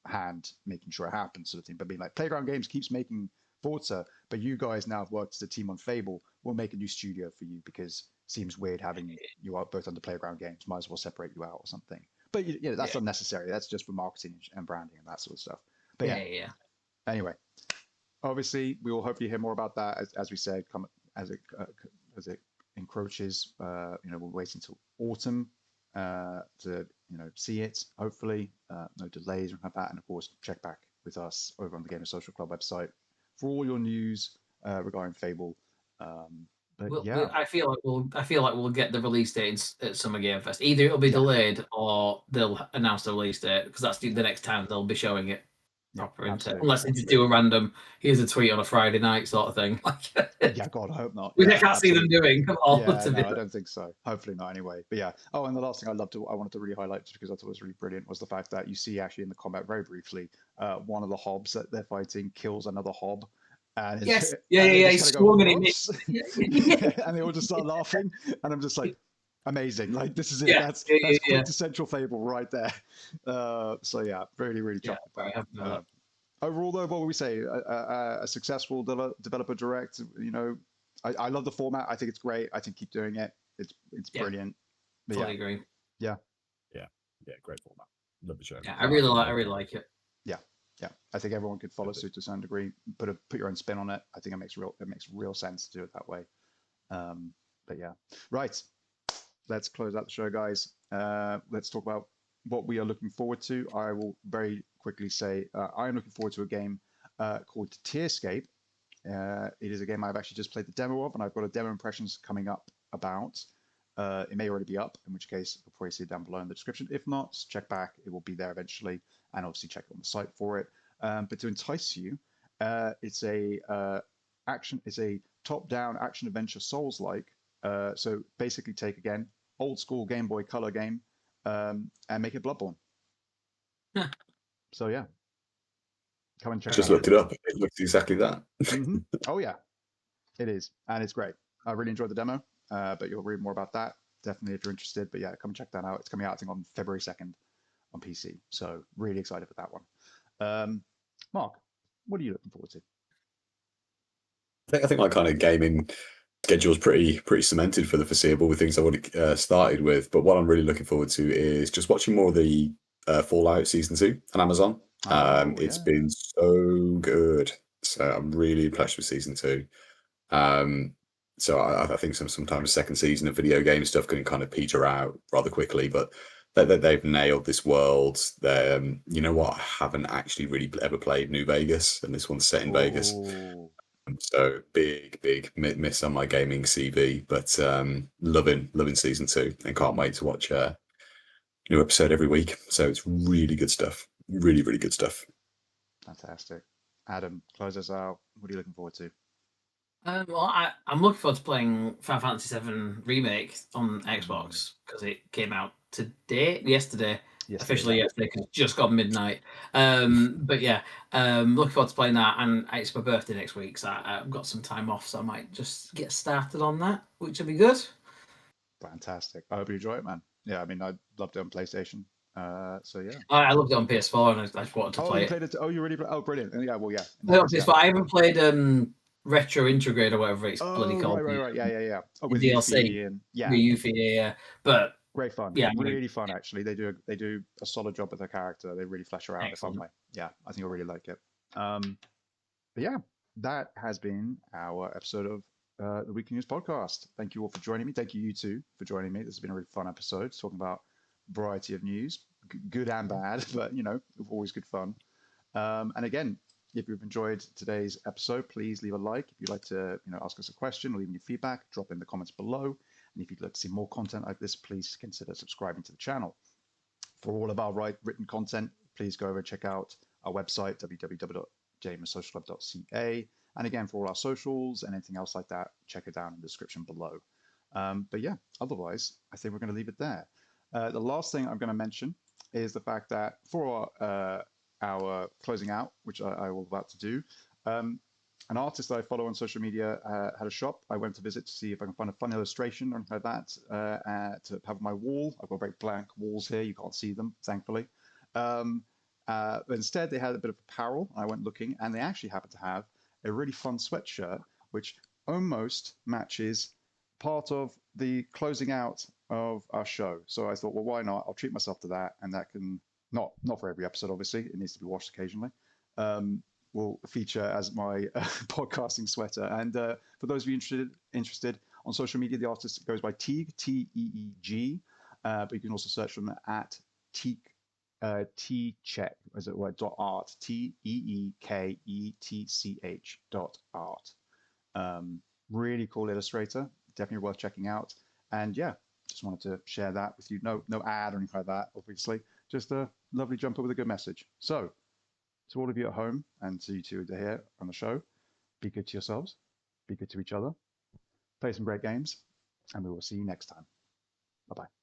hand making sure it happens, sort of thing. But being like, Playground Games keeps making Forza, but you guys now have worked as a team on Fable. We'll make a new studio for you, because it seems weird having you out both under Playground Games. Might as well separate you out or something. But that's unnecessary. That's just for marketing and branding and that sort of stuff. But anyway, obviously we will hopefully hear more about that as we said, as it encroaches. We'll wait until autumn to see it. Hopefully, no delays or anything like that. And of course, check back with us over on the Gamer Social Club website for all your news regarding Fable. I feel like we'll get the release date at Summer Game Fest. Either it'll be delayed or they'll announce the release date, because that's the next time they'll be showing it proper. Unless they just do a random, here's a tweet on a Friday night sort of thing. Yeah, God, I hope not. Which I can't see them doing. I don't think so. Hopefully not anyway. But yeah. Oh, and the last thing I wanted to really highlight, just because I thought it was really brilliant, was the fact that you see actually in the combat very briefly, one of the hobs that they're fighting kills another hob. And yes, he's swung and and they all just start laughing, and I'm just like, amazing! Like, this is it. That's quintessential Fable right there. So yeah, really, really chuffed with that. Overall, though, what would we say? A successful developer direct. I love the format. I think it's great. I think keep doing it. It's brilliant. Totally agree. Yeah, great format. Love the show. Yeah, I really like it. Yeah, I think everyone could follow suit to some degree. Put your own spin on it. I think it makes real sense to do it that way. But yeah, right. Let's close out the show, guys. Let's talk about what we are looking forward to. I will very quickly say I am looking forward to a game called Tierscape. It is a game I've actually just played the demo of, and I've got a demo impressions coming up about. It may already be up, in which case you'll probably see it down below in the description. If not, check back. It will be there eventually, and obviously check on the site for it. But to entice you, it's a top-down action adventure Souls-like. So basically, take again old school Game Boy Color game and make it Bloodborne. So yeah, come and check. Just looked it up. It looks exactly that. Oh yeah, it is, and it's great. I really enjoyed the demo. But you'll read more about that definitely if you're interested. But yeah, come check that out. It's coming out, I think, on February 2nd on PC. So really excited for that one. Mark, what are you looking forward to? I think my kind of gaming schedule is pretty cemented for the foreseeable with things I've already started with. But what I'm really looking forward to is just watching more of the Fallout Season 2 on Amazon. It's been so good. So I'm really impressed with Season 2. So I think sometimes second season of video game stuff can kind of peter out rather quickly, but they've nailed this world. You know what? I haven't actually really ever played New Vegas, and this one's set in Vegas. So big miss on my gaming CV, but loving Season 2 and can't wait to watch a new episode every week. So it's really good stuff. Really, really good stuff. Fantastic. Adam, close us out. What are you looking forward to? Well, I'm looking forward to playing Final Fantasy VII Remake on Xbox because it came out yesterday, officially yesterday, because it's just got midnight. But yeah, looking forward to playing that, and it's my birthday next week, so I've got some time off, so I might just get started on that, which will be good. Fantastic. I hope you enjoy it, man. Yeah, I mean, I loved it on PlayStation. So yeah, I loved it on PS4, and I just wanted to play it. Oh, you already played? Oh, brilliant. Yeah, well, yeah. No, PS4. I haven't played Retro Integrate or whatever it's bloody called. Right. Yeah. Oh, with DLC and yeah. But great fun. Yeah, really fun actually. They do a solid job with their character. They really flesh her out in a fun way. Yeah, I think you'll really like it. But yeah, that has been our episode of the Weekly News Podcast. Thank you all for joining me. Thank you two for joining me. This has been a really fun episode talking about a variety of news, good and bad, but always good fun. And again, if you've enjoyed today's episode, please leave a like. If you'd like to, ask us a question or leave any feedback, drop in the comments below. And if you'd like to see more content like this, please consider subscribing to the channel. For all of our written content, please go over and check out our website, www.gamersocialclub.ca. And again, for all our socials and anything else like that, check it down in the description below. But yeah, otherwise, I think we're going to leave it there. The last thing I'm going to mention is the fact that for our closing out, which I will about to do, an artist that I follow on social media had a shop I went to visit to see if I can find a fun illustration or anything like that to have on my wall. I've got very blank walls here. You can't see them, thankfully. But instead, they had a bit of apparel. I went looking, and they actually happened to have a really fun sweatshirt, which almost matches part of the closing out of our show. So I thought, well, why not? I'll treat myself to that, and that can not for every episode, obviously. It needs to be washed occasionally. Will feature as my podcasting sweater. And for those of you interested on social media, the artist goes by Teeg, T-E-E-G. but you can also search them at Teeketch, as it were, .art, TEEKETCH.art. Really cool illustrator, definitely worth checking out. And yeah, just wanted to share that with you. No ad or anything like that, obviously. Just a lovely jumper with a good message. So, to all of you at home and to you two here on the show, be good to yourselves, be good to each other, play some great games, and we will see you next time. Bye-bye.